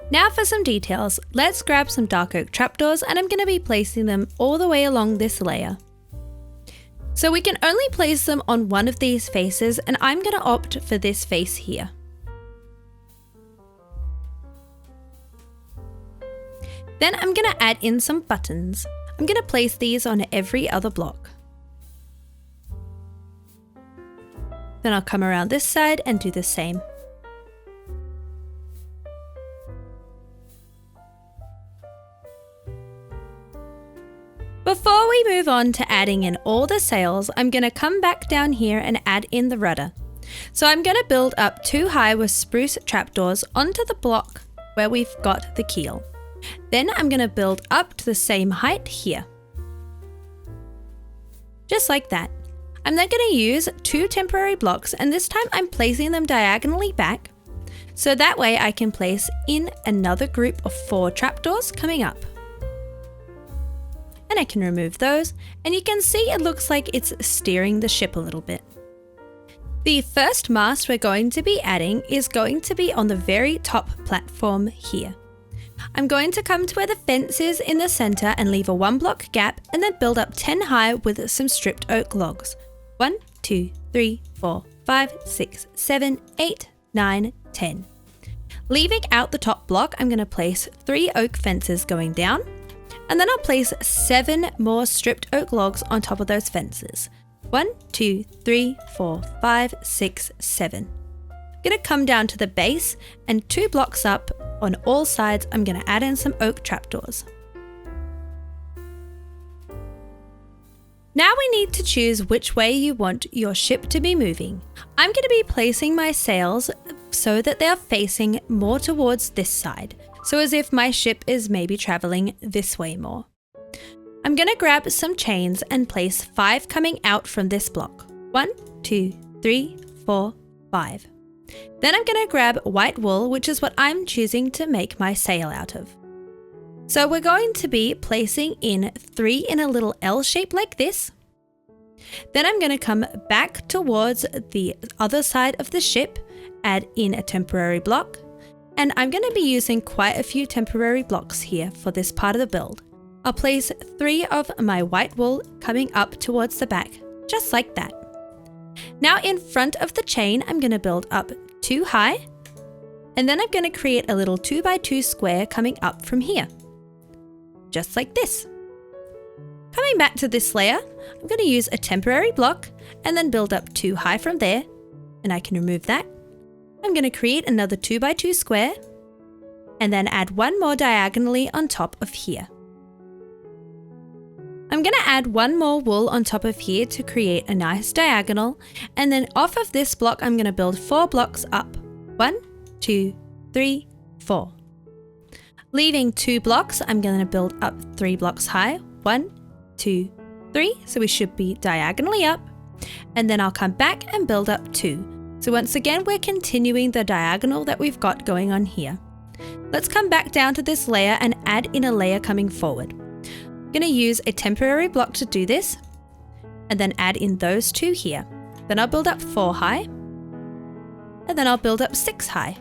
Now for some details, let's grab some dark oak trapdoors, and I'm going to be placing them all the way along this layer. So we can only place them on one of these faces, and I'm going to opt for this face here. Then I'm going to add in some buttons. I'm going to place these on every other block. Then I'll come around this side and do the same. Before we move on to adding in all the sails, I'm going to come back down here and add in the rudder. So I'm going to build up 2 high with spruce trapdoors onto the block where we've got the keel. Then I'm going to build up to the same height here. Just like that. I'm then going to use 2 temporary blocks, and this time I'm placing them diagonally back, so that way I can place in another group of 4 trapdoors coming up. And I can remove those, and you can see it looks like it's steering the ship a little bit. The first mast we're going to be adding is going to be on the very top platform here. I'm going to come to where the fence is in the center and leave a 1 block gap, and then build up 10 high with some stripped oak logs. 1, 2, 3, 4, 5, 6, 7, 8, 9, 10. Leaving out the top block, I'm going to place 3 oak fences going down, and then I'll place 7 more stripped oak logs on top of those fences. 1, 2, 3, 4, 5, 6, 7. I'm going to come down to the base, and 2 blocks up on all sides, I'm going to add in some oak trapdoors. Now we need to choose which way you want your ship to be moving. I'm going to be placing my sails so that they are facing more towards this side, so as if my ship is maybe traveling this way more. I'm going to grab some chains and place 5 coming out from this block. 1, 2, 3, 4, 5. Then I'm going to grab white wool, which is what I'm choosing to make my sail out of. So we're going to be placing in 3 in a little L shape like this. Then I'm going to come back towards the other side of the ship, add in a temporary block, and I'm going to be using quite a few temporary blocks here for this part of the build. I'll place 3 of my white wool coming up towards the back, just like that. Now in front of the chain, I'm going to build up 2 high, and then I'm going to create a little 2x2 square coming up from here, just like this. Coming back to this layer, I'm going to use a temporary block and then build up 2 high from there, and I can remove that. I'm going to create another 2x2 square, and then add 1 more diagonally on top of here. I'm going to add 1 more wool on top of here to create a nice diagonal, and then off of this block I'm going to build 4 blocks up. 1, 2, 3, 4. Leaving 2 blocks, I'm going to build up 3 blocks high. 1, 2, 3, so we should be diagonally up, and then I'll come back and build up 2. So once again, we're continuing the diagonal that we've got going on here. Let's come back down to this layer and add in a layer coming forward. I'm going to use a temporary block to do this, and then add in those 2 here. Then I'll build up 4 high, and then I'll build up 6 high.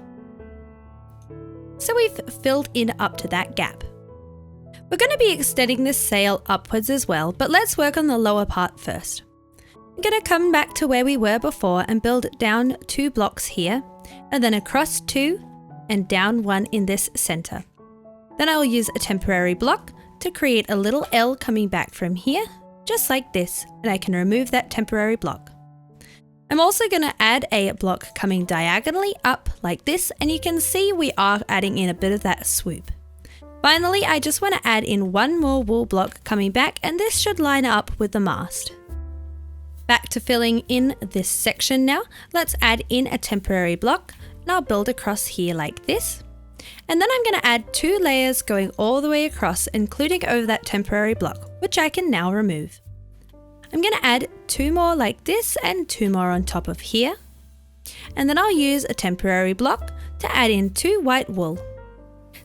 So we've filled in up to that gap. We're going to be extending this sail upwards as well, but let's work on the lower part first. I'm going to come back to where we were before and build down 2 blocks here, and then across 2 and down 1 in this center. Then I will use a temporary block to create a little L coming back from here, just like this, and I can remove that temporary block. I'm also going to add a block coming diagonally up like this, and you can see we are adding in a bit of that swoop. Finally, I just want to add in 1 more wool block coming back, and this should line up with the mast. Back to filling in this section now, let's add in a temporary block, and I'll build across here like this. And then I'm going to add 2 layers going all the way across, including over that temporary block, which I can now remove. I'm going to add 2 more like this and 2 more on top of here. And then I'll use a temporary block to add in 2 white wool.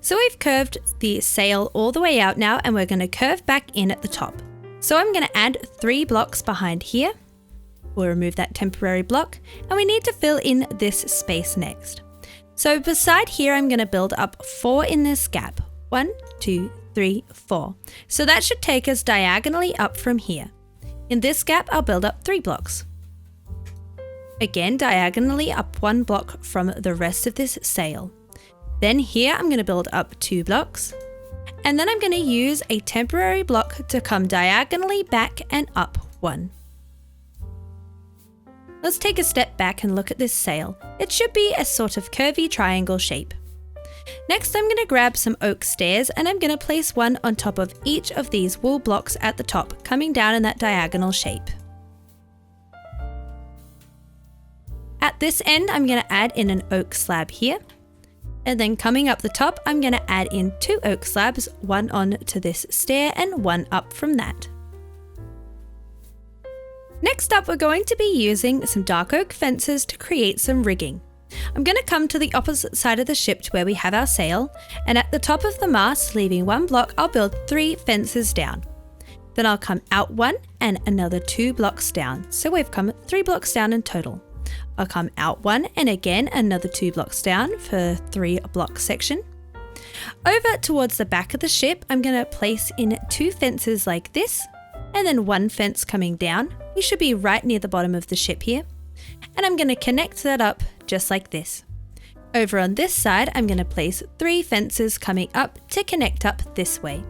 So we've curved the sail all the way out now, and we're going to curve back in at the top. So I'm going to add 3 blocks behind here. We'll remove that temporary block, and we need to fill in this space next. So beside here, I'm going to build up 4 in this gap. 1, 2, 3, 4. So that should take us diagonally up from here. In this gap, I'll build up 3 blocks. Again, diagonally up 1 block from the rest of this sail. Then here, I'm going to build up 2 blocks. And then I'm going to use a temporary block to come diagonally back and up 1. Let's take a step back and look at this sail. It should be a sort of curvy triangle shape. Next, I'm going to grab some oak stairs, and I'm going to place 1 on top of each of these wool blocks at the top, coming down in that diagonal shape. At this end, I'm going to add in an oak slab here. And then coming up the top, I'm going to add in 2 oak slabs, 1 on to this stair and 1 up from that. Next up, we're going to be using some dark oak fences to create some rigging. I'm going to come to the opposite side of the ship to where we have our sail, and at the top of the mast, leaving 1 block, I'll build 3 fences down. Then I'll come out 1 and another 2 blocks down, so we've come 3 blocks down in total. I'll come out 1 and again another 2 blocks down for 3 block section. Over towards the back of the ship, I'm going to place in 2 fences like this, and then 1 fence coming down. We should be right near the bottom of the ship here. And I'm going to connect that up just like this. Over on this side, I'm going to place 3 fences coming up to connect up this way.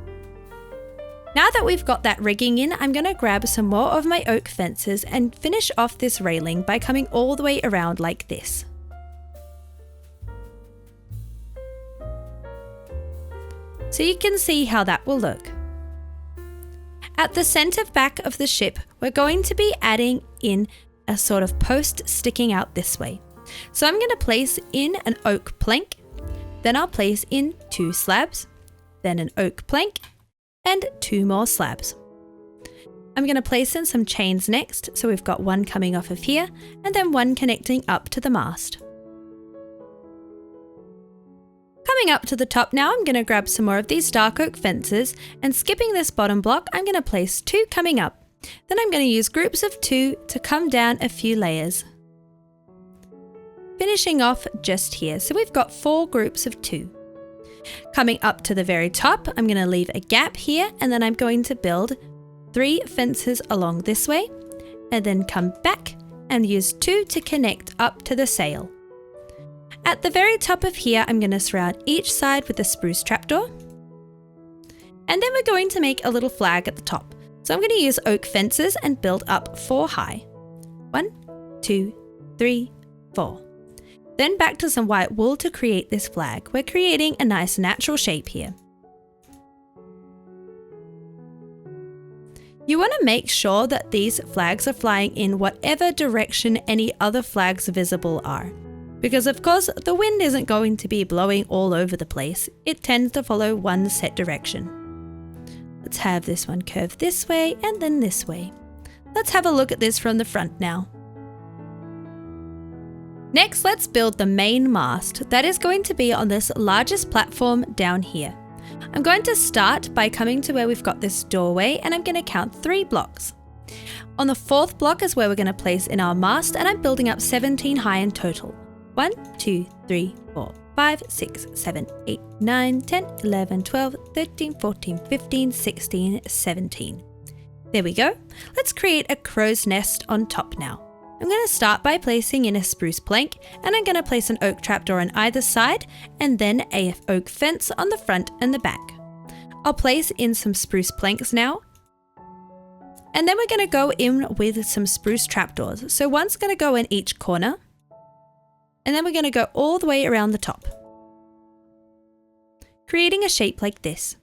Now that we've got that rigging in, I'm going to grab some more of my oak fences and finish off this railing by coming all the way around like this. So you can see how that will look. At the center back of the ship, we're going to be adding in a sort of post sticking out this way. So I'm going to place in an oak plank, then I'll place in 2 slabs, then an oak plank, and 2 more slabs. I'm going to place in some chains next, so we've got one coming off of here, and then one connecting up to the mast. Coming up to the top now, I'm going to grab some more of these dark oak fences, and skipping this bottom block, I'm going to place 2 coming up. Then I'm going to use groups of 2 to come down a few layers. Finishing off just here, so we've got 4 groups of 2. Coming up to the very top, I'm going to leave a gap here, and then I'm going to build 3 fences along this way, and then come back and use 2 to connect up to the sail. At the very top of here, I'm going to surround each side with a spruce trapdoor. And then we're going to make a little flag at the top. So I'm going to use oak fences and build up 4 high. 1, 2, 3, 4. Then back to some white wool to create this flag. We're creating a nice natural shape here. You want to make sure that these flags are flying in whatever direction any other flags visible are. Because of course, the wind isn't going to be blowing all over the place. It tends to follow one set direction. Let's have this one curve this way and then this way. Let's have a look at this from the front now. Next, let's build the main mast that is going to be on this largest platform down here. I'm going to start by coming to where we've got this doorway, and I'm going to count 3 blocks. On the 4th block is where we're going to place in our mast, and I'm building up 17 high in total. 1, 2, 3, 4, 5, 6, 7, 8, 9, 10, 11, 12, 13, 14, 15, 16, 17. There we go. Let's create a crow's nest on top now. I'm going to start by placing in a spruce plank, and I'm going to place an oak trapdoor on either side and then a oak fence on the front and the back. I'll place in some spruce planks now, and then we're going to go in with some spruce trapdoors. So one's going to go in each corner, and then we're going to go all the way around the top, creating a shape like this.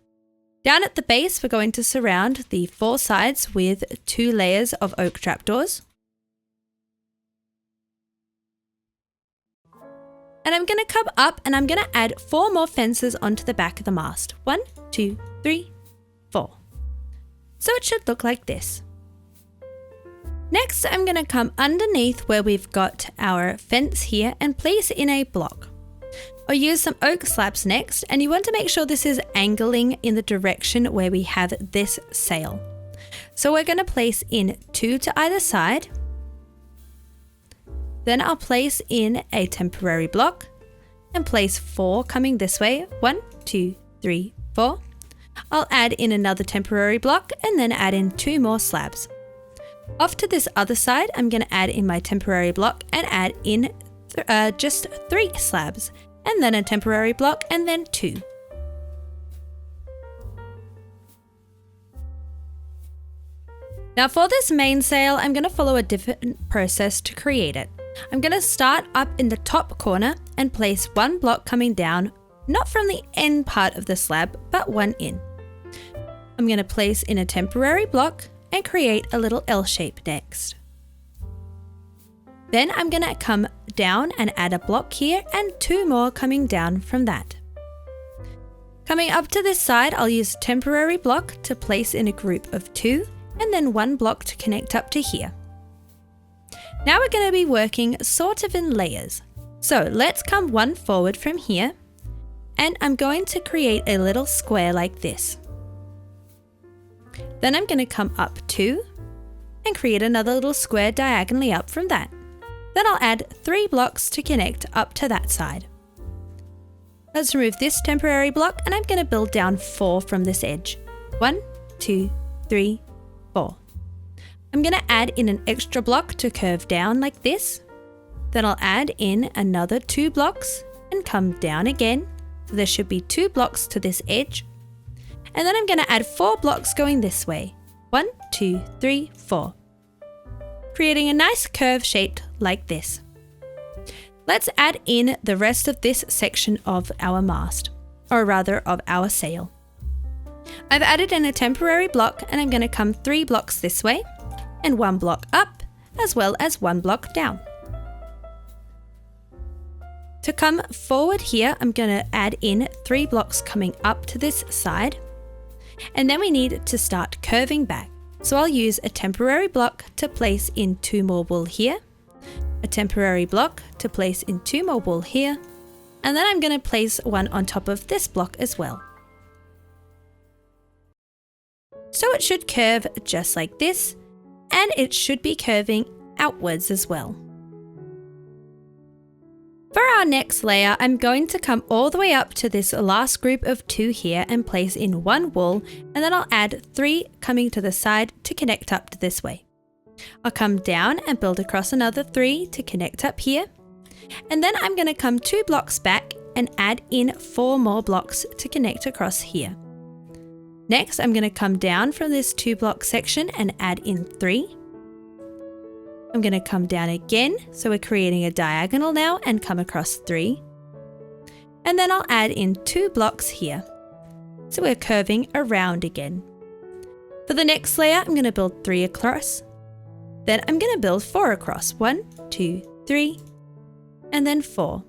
Down at the base, we're going to surround the 4 sides with 2 layers of oak trapdoors. And I'm going to come up and I'm going to add 4 more fences onto the back of the mast. 1, 2, 3, 4. So it should look like this. Next, I'm going to come underneath where we've got our fence here and place in a block. I'll use some oak slabs next, and you want to make sure this is angling in the direction where we have this sail. So we're going to place in 2 to either side. Then I'll place in a temporary block and place 4 coming this way. 1, 2, 3, 4. I'll add in another temporary block and then add in 2 more slabs. Off to this other side, I'm going to add in my temporary block and add in just 3 slabs, and then a temporary block and then 2. Now for this mainsail, I'm going to follow a different process to create it. I'm going to start up in the top corner and place 1 block coming down, not from the end part of the slab, but one in. I'm going to place in a temporary block and create a little L shape next. Then I'm going to come down and add a block here and 2 more coming down from that. Coming up to this side, I'll use a temporary block to place in a group of 2 and then 1 block to connect up to here. Now we're going to be working sort of in layers. So let's come 1 forward from here, and I'm going to create a little square like this. Then I'm going to come up 2 and create another little square diagonally up from that. Then I'll add 3 blocks to connect up to that side. Let's remove this temporary block, and I'm going to build down 4 from this edge. 1, 2, 3, 4. I'm going to add in an extra block to curve down like this. Then I'll add in another 2 blocks and come down again. So there should be 2 blocks to this edge. And then I'm going to add 4 blocks going this way. 1, 2, 3, 4. Creating a nice curve shaped like this. Let's add in the rest of this section of our mast, or rather of our sail. I've added in a temporary block and I'm going to come 3 blocks this way and 1 block up as well as 1 block down. To come forward here, I'm going to add in 3 blocks coming up to this side, and then we need to start curving back. So I'll use a temporary block to place in 2 more wool here, a temporary block to place in 2 more wool here, and then I'm going to place one on top of this block as well. So it should curve just like this, and it should be curving outwards as well. For our next layer, I'm going to come all the way up to this last group of 2 here and place in 1 wool, and then I'll add 3 coming to the side to connect up to this way. I'll come down and build across another 3 to connect up here, and then I'm going to come 2 blocks back and add in 4 more blocks to connect across here. Next, I'm going to come down from this 2 block section and add in 3. I'm going to come down again, so we're creating a diagonal now and come across 3. And then I'll add in 2 blocks here. So we're curving around again. For the next layer, I'm going to build 3 across. Then I'm going to build 4 across. 1, 2, 3, and then 4.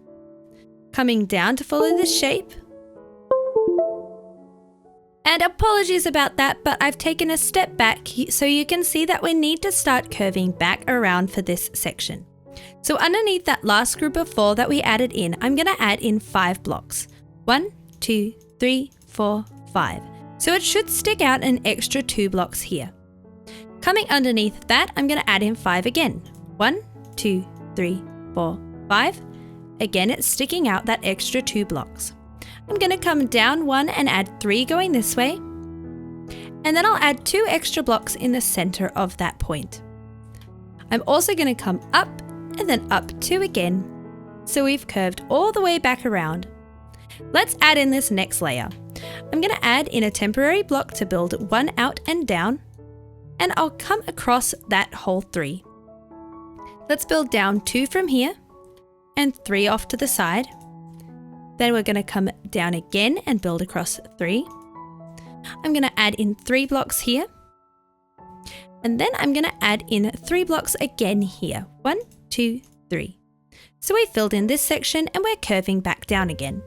Coming down to follow this shape. And apologies about that, but I've taken a step back so you can see that we need to start curving back around for this section. So underneath that last group of 4 that we added in, I'm going to add in 5 blocks. 1, 2, 3, 4, 5. So it should stick out an extra 2 blocks here. Coming underneath that, I'm going to add in 5 again. 1, 2, 3, 4, 5. Again, it's sticking out that extra 2 blocks. I'm going to come down 1 and add 3 going this way. And then I'll add 2 extra blocks in the center of that point. I'm also going to come up and then up 2 again. So we've curved all the way back around. Let's add in this next layer. I'm going to add in a temporary block to build 1 out and down. And I'll come across that whole 3. Let's build down 2 from here and 3 off to the side. Then we're going to come down again and build across 3. I'm going to add in 3 blocks here. And then I'm going to add in 3 blocks again here. 1, 2, 3. So we filled in this section and we're curving back down again.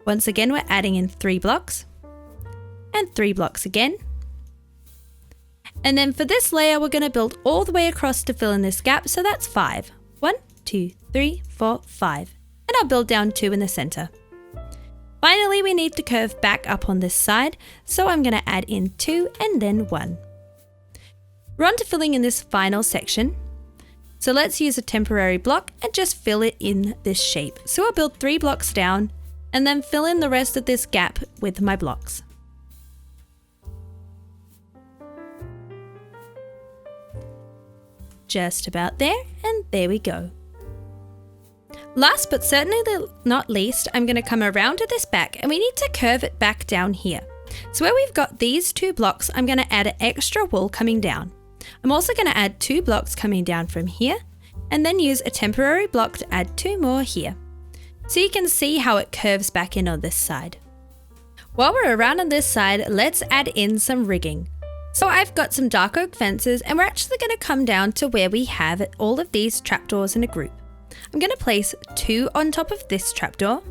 Once again, we're adding in 3 blocks and 3 blocks again. And then for this layer, we're going to build all the way across to fill in this gap. So that's 5. 1, 2, 3, 4, 5. And I'll build down 2 in the center. Finally, we need to curve back up on this side, so I'm going to add in 2 and then 1. We're on to filling in this final section. So let's use a temporary block and just fill it in this shape. So I'll build 3 blocks down and then fill in the rest of this gap with my blocks. Just about there, and there we go. Last but certainly not least, I'm going to come around to this back and we need to curve it back down here. So where we've got these 2 blocks, I'm going to add an extra wool coming down. I'm also going to add 2 blocks coming down from here and then use a temporary block to add 2 more here. So you can see how it curves back in on this side. While we're around on this side, let's add in some rigging. So I've got some dark oak fences and we're actually going to come down to where we have all of these trapdoors in a group. I'm going to place 2 on top of this trapdoor.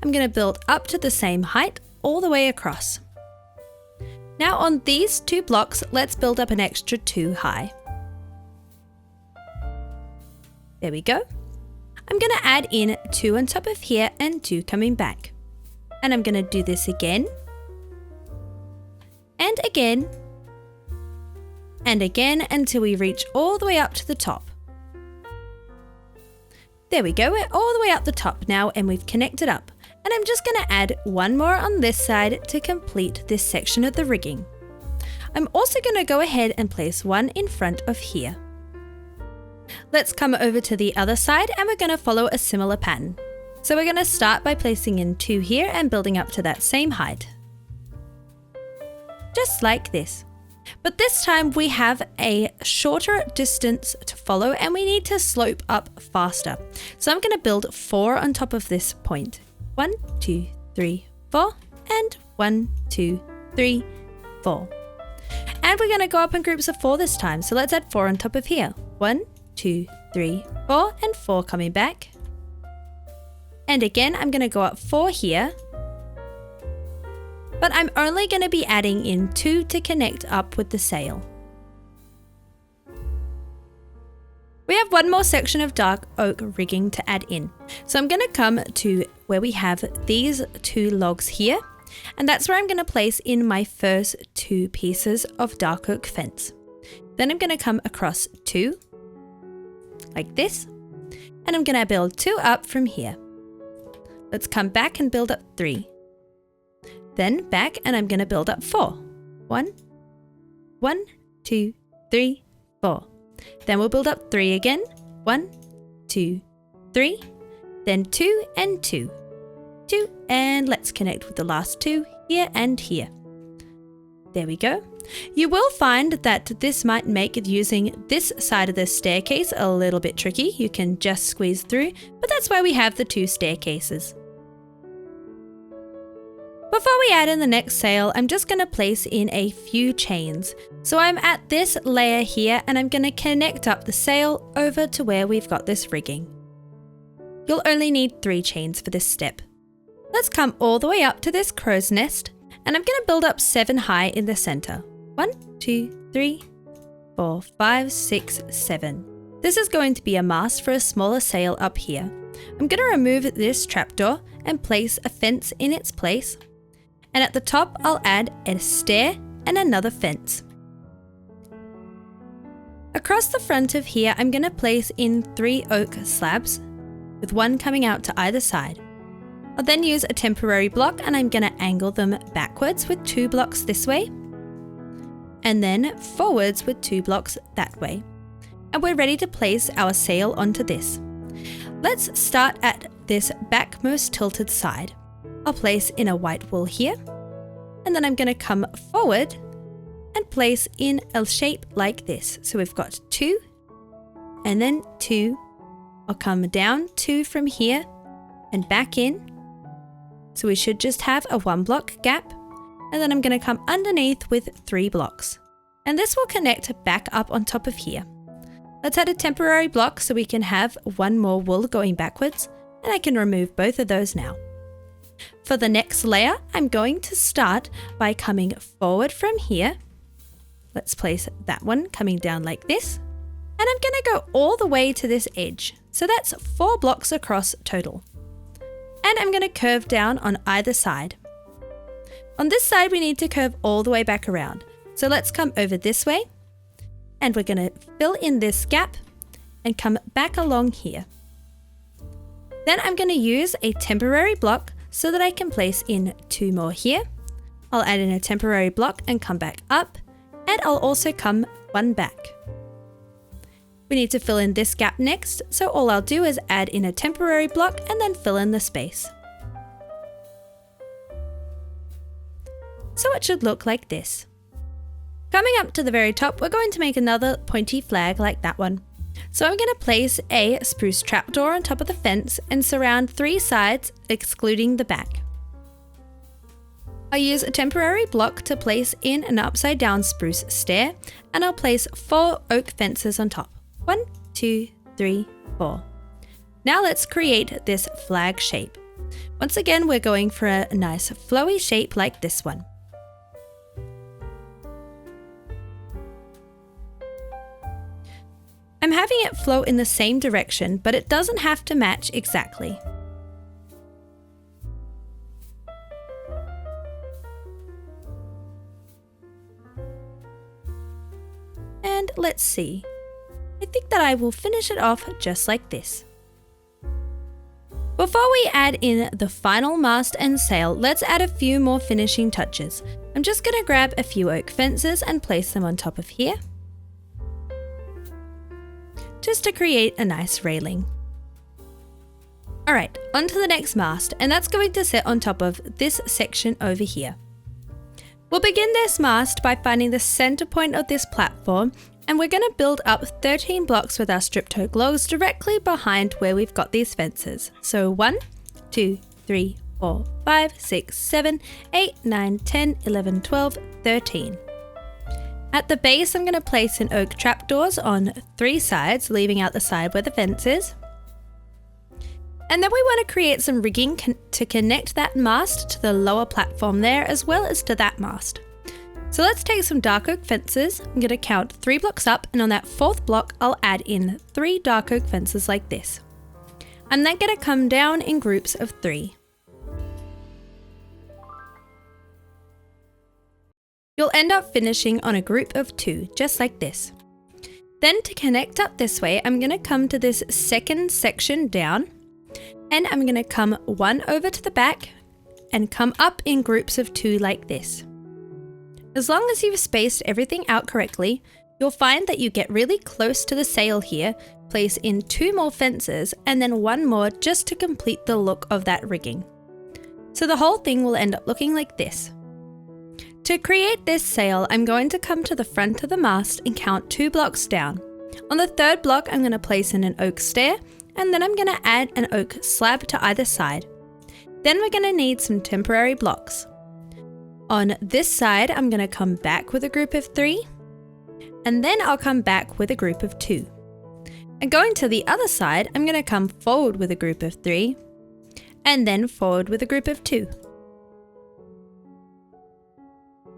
I'm going to build up to the same height all the way across. Now on these 2 blocks, let's build up an extra 2 high. There we go. I'm going to add in 2 on top of here and 2 coming back. And I'm going to do this again. And again. And again until we reach all the way up to the top. There we go, we're all the way up the top now and we've connected up. And I'm just going to add 1 more on this side to complete this section of the rigging. I'm also going to go ahead and place 1 in front of here. Let's come over to the other side and we're going to follow a similar pattern. So we're going to start by placing in 2 here and building up to that same height. Just like this. But this time we have a shorter distance to follow and we need to slope up faster. So I'm going to build 4 on top of this point. 1, 2, 3, 4, and 1, 2, 3, 4. And we're going to go up in groups of 4 this time. So let's add 4 on top of here. 1, 2, 3, 4, and 4 coming back. And again, I'm going to go up 4 here. But I'm only going to be adding in 2 to connect up with the sail. We have one more section of dark oak rigging to add in. So I'm going to come to where we have these 2 logs here, and that's where I'm going to place in my first 2 pieces of dark oak fence. Then I'm going to come across 2, like this, and I'm going to build 2 up from here. Let's come back and build up 3. Then back and I'm going to build up 4. 1, 1, 2, 3, 4. Then we'll build up 3 again. 1, 2, 3. Then 2 and 2. 2 and let's connect with the last 2 here and here. There we go. You will find that this might make using this side of the staircase a little bit tricky. You can just squeeze through, but that's why we have the 2 staircases. Before we add in the next sail, I'm just going to place in a few chains. So I'm at this layer here and I'm going to connect up the sail over to where we've got this rigging. You'll only need 3 chains for this step. Let's come all the way up to this crow's nest and I'm going to build up 7 high in the center. 1, 2, 3, 4, 5, 6, 7. This is going to be a mast for a smaller sail up here. I'm going to remove this trapdoor and place a fence in its place. And at the top, I'll add a stair and another fence. Across the front of here, I'm going to place in 3 oak slabs, with 1 coming out to either side. I'll then use a temporary block and I'm going to angle them backwards with 2 blocks this way, and then forwards with 2 blocks that way. And we're ready to place our sail onto this. Let's start at this backmost tilted side. I'll place in a white wool here, and then I'm going to come forward and place in a shape like this. So we've got 2, and then 2. I'll come down 2 from here and back in. So we should just have a 1 block gap, and then I'm going to come underneath with 3 blocks. And this will connect back up on top of here. Let's add a temporary block so we can have 1 more wool going backwards, and I can remove both of those now. For the next layer, I'm going to start by coming forward from here. Let's place that one coming down like this. And I'm going to go all the way to this edge. So that's 4 blocks across total. And I'm going to curve down on either side. On this side, we need to curve all the way back around. So let's come over this way. And we're going to fill in this gap and come back along here. Then I'm going to use a temporary block so that I can place in 2 more here. I'll add in a temporary block and come back up, and I'll also come 1 back. We need to fill in this gap next, so all I'll do is add in a temporary block and then fill in the space. So it should look like this. Coming up to the very top, we're going to make another pointy flag like that one. So I'm going to place a spruce trapdoor on top of the fence and surround 3 sides, excluding the back. I'll use a temporary block to place in an upside down spruce stair, and I'll place 4 oak fences on top. 1, 2, 3, 4. Now let's create this flag shape. Once again, we're going for a nice flowy shape like this one. I'm having it flow in the same direction, but it doesn't have to match exactly. And let's see. I think that I will finish it off just like this. Before we add in the final mast and sail, let's add a few more finishing touches. I'm just going to grab a few oak fences and place them on top of here, just to create a nice railing. Alright, on to the next mast, and that's going to sit on top of this section over here. We'll begin this mast by finding the center point of this platform, and we're going to build up 13 blocks with our strip oak logs directly behind where we've got these fences. So 1, 2, 3, 4, 5, 6, 7, 8, 9, 10, 11, 12, 13. At the base, I'm going to place in oak trapdoors on 3 sides, leaving out the side where the fence is. And then we want to create some rigging to connect that mast to the lower platform there, as well as to that mast. So let's take some dark oak fences. I'm going to count 3 blocks up, and on that 4th block, I'll add in 3 dark oak fences like this. I'm then going to come down in groups of 3. You'll end up finishing on a group of 2, just like this. Then to connect up this way, I'm going to come to this second section down, and I'm going to come 1 over to the back and come up in groups of 2 like this. As long as you've spaced everything out correctly, you'll find that you get really close to the sail here, place in 2 more fences and then 1 more just to complete the look of that rigging. So the whole thing will end up looking like this. To create this sail, I'm going to come to the front of the mast and count 2 blocks down. On the 3rd block, I'm going to place in an oak stair, and then I'm going to add an oak slab to either side. Then we're going to need some temporary blocks. On this side, I'm going to come back with a group of 3, and then I'll come back with a group of 2. And going to the other side, I'm going to come forward with a group of 3, and then forward with a group of 2.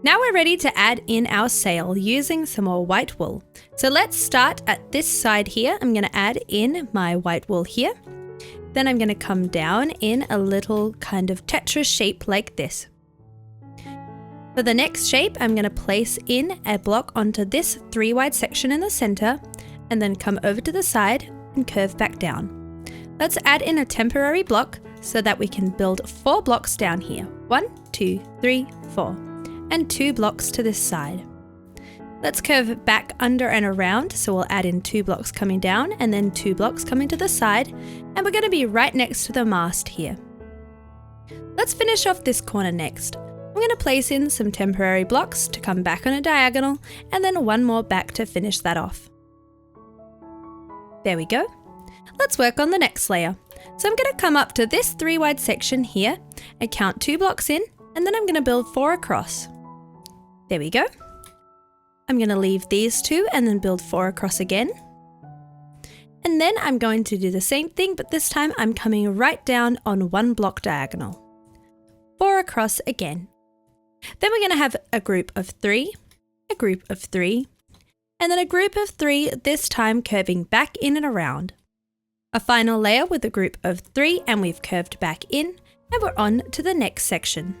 Now we're ready to add in our sail using some more white wool. So let's start at this side here. I'm going to add in my white wool here. Then I'm going to come down in a little kind of Tetris shape like this. For the next shape, I'm going to place in a block onto this 3 wide section in the center, and then come over to the side and curve back down. Let's add in a temporary block so that we can build 4 blocks down here. 1, 2, 3, 4. And 2 blocks to this side. Let's curve back under and around, so we'll add in 2 blocks coming down and then 2 blocks coming to the side, and we're going to be right next to the mast here. Let's finish off this corner next. I'm going to place in some temporary blocks to come back on a diagonal, and then 1 more back to finish that off. There we go. Let's work on the next layer. So I'm going to come up to this 3 wide section here and count 2 blocks in, and then I'm going to build 4 across. There we go. I'm going to leave these 2 and then build 4 across again. And then I'm going to do the same thing, but this time I'm coming right down on 1 block diagonal. 4 across again. Then we're going to have a group of 3, a group of 3, and then a group of 3, this time curving back in and around. A final layer with a group of 3, and we've curved back in, and we're on to the next section.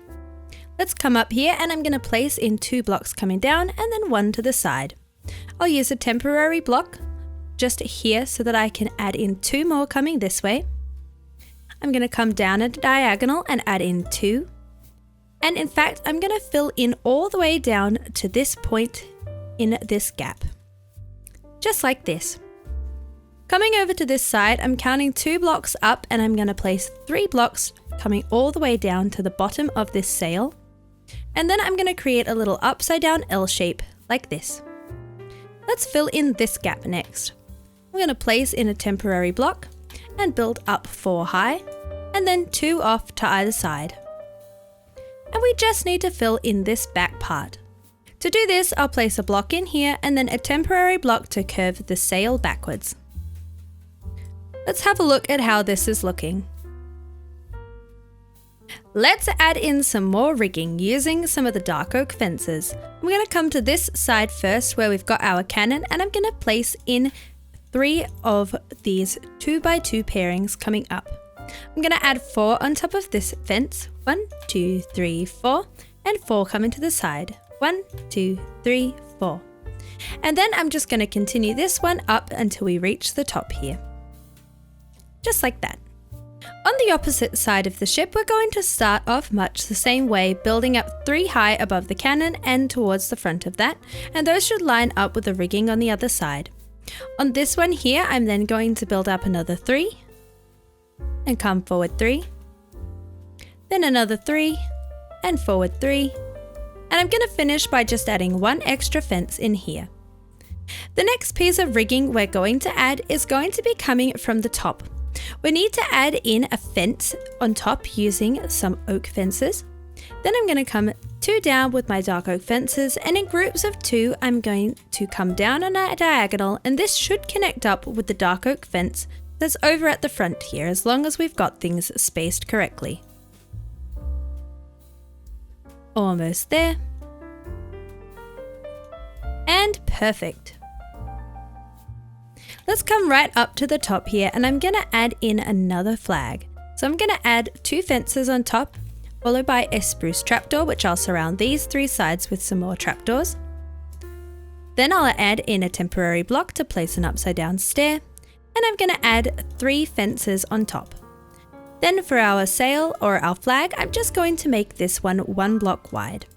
Let's come up here, and I'm going to place in 2 blocks coming down and then 1 to the side. I'll use a temporary block just here so that I can add in 2 more coming this way. I'm going to come down a diagonal and add in 2. And in fact, I'm going to fill in all the way down to this point in this gap. Just like this. Coming over to this side, I'm counting 2 blocks up, and I'm going to place 3 blocks coming all the way down to the bottom of this sail. And then I'm going to create a little upside down L shape like this. Let's fill in this gap next. I'm going to place in a temporary block and build up 4 high, and then 2 off to either side. And we just need to fill in this back part. To do this, I'll place a block in here and then a temporary block to curve the sail backwards. Let's have a look at how this is looking. Let's add in some more rigging using some of the dark oak fences. I'm going to come to this side first where we've got our cannon, and I'm going to place in 3 of these 2x2 pairings coming up. I'm going to add 4 on top of this fence. 1, 2, 3, 4, and 4 coming to the side. 1, 2, 3, 4. And then I'm just going to continue this one up until we reach the top here. Just like that. On the opposite side of the ship, we're going to start off much the same way, building up 3 high above the cannon and towards the front of that, and those should line up with the rigging on the other side. On this one here, I'm then going to build up another 3, and come forward 3, then another 3 and forward 3, and I'm going to finish by just adding one extra fence in here. The next piece of rigging we're going to add is going to be coming from the top. We need to add in a fence on top using some oak fences. Then I'm going to come 2 down with my dark oak fences, and in groups of 2 I'm going to come down on a diagonal, and this should connect up with the dark oak fence that's over at the front here, as long as we've got things spaced correctly. Almost there. And perfect. Let's come right up to the top here, and I'm going to add in another flag. So I'm going to add 2 fences on top, followed by a spruce trapdoor, which I'll surround these 3 sides with some more trapdoors. Then I'll add in a temporary block to place an upside down stair, and I'm going to add 3 fences on top. Then for our sail or our flag, I'm just going to make this one 1 block wide.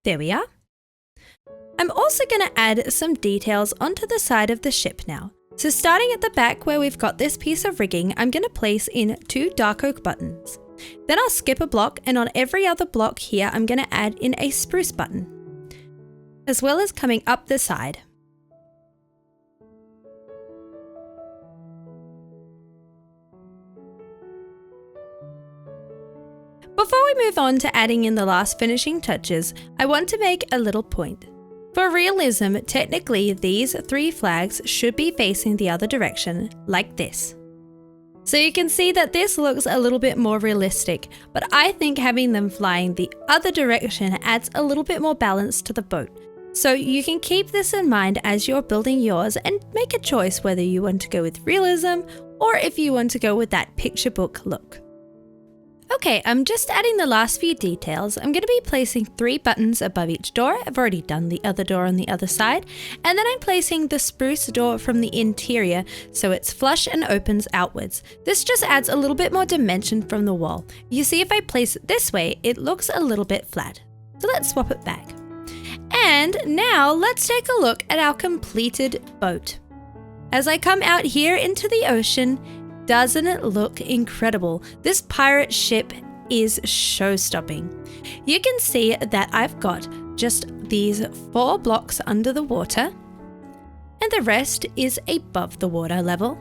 There we are. I'm also going to add some details onto the side of the ship now. So starting at the back where we've got this piece of rigging, I'm going to place in 2 dark oak buttons. Then I'll skip a block, and on every other block here I'm going to add in a spruce button, as well as coming up the side. Before we move on to adding in the last finishing touches, I want to make a little point. For realism, technically these 3 flags should be facing the other direction, like this. So you can see that this looks a little bit more realistic, but I think having them flying the other direction adds a little bit more balance to the boat. So you can keep this in mind as you're building yours and make a choice whether you want to go with realism or if you want to go with that picture book look. Okay, I'm just adding the last few details. I'm going to be placing 3 buttons above each door. I've already done the other door on the other side. And then I'm placing the spruce door from the interior so it's flush and opens outwards. This just adds a little bit more dimension from the wall. You see, if I place it this way, it looks a little bit flat. So let's swap it back. And now let's take a look at our completed boat. As I come out here into the ocean, doesn't it look incredible? This pirate ship is show-stopping. You can see that I've got just these 4 blocks under the water, and the rest is above the water level.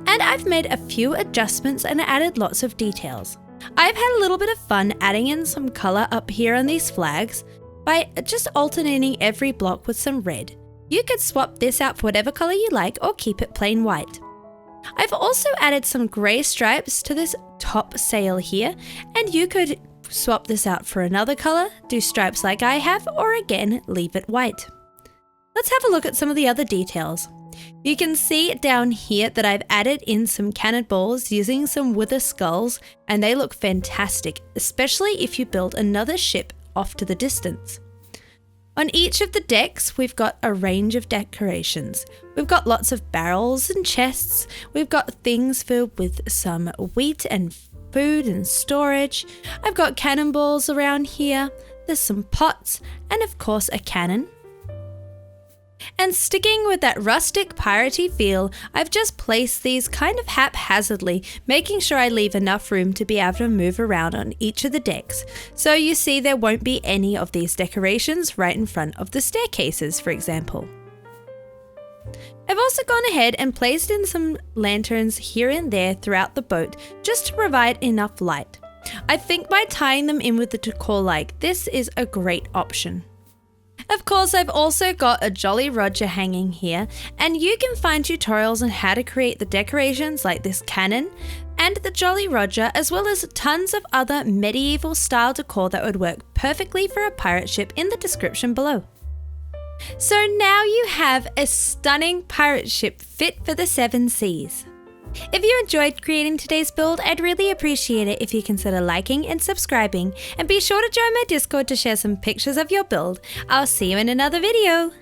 And I've made a few adjustments and added lots of details. I've had a little bit of fun adding in some color up here on these flags by just alternating every block with some red. You could swap this out for whatever color you like or keep it plain white. I've also added some grey stripes to this top sail here, and you could swap this out for another colour, do stripes like I have, or again, leave it white. Let's have a look at some of the other details. You can see down here that I've added in some cannonballs using some wither skulls, and they look fantastic, especially if you build another ship off to the distance. On each of the decks, we've got a range of decorations. We've got lots of barrels and chests. We've got things filled with some wheat and food and storage. I've got cannonballs around here. There's some pots and of course a cannon. And sticking with that rustic piratey feel, I've just placed these kind of haphazardly, making sure I leave enough room to be able to move around on each of the decks. So you see there won't be any of these decorations right in front of the staircases, for example. I've also gone ahead and placed in some lanterns here and there throughout the boat, just to provide enough light. I think by tying them in with the decor like this is a great option. Of course, I've also got a Jolly Roger hanging here, and you can find tutorials on how to create the decorations like this cannon and the Jolly Roger, as well as tons of other medieval style decor that would work perfectly for a pirate ship in the description below. So now you have a stunning pirate ship fit for the 7 seas. If you enjoyed creating today's build, I'd really appreciate it if you consider liking and subscribing, and be sure to join my Discord to share some pictures of your build. I'll see you in another video.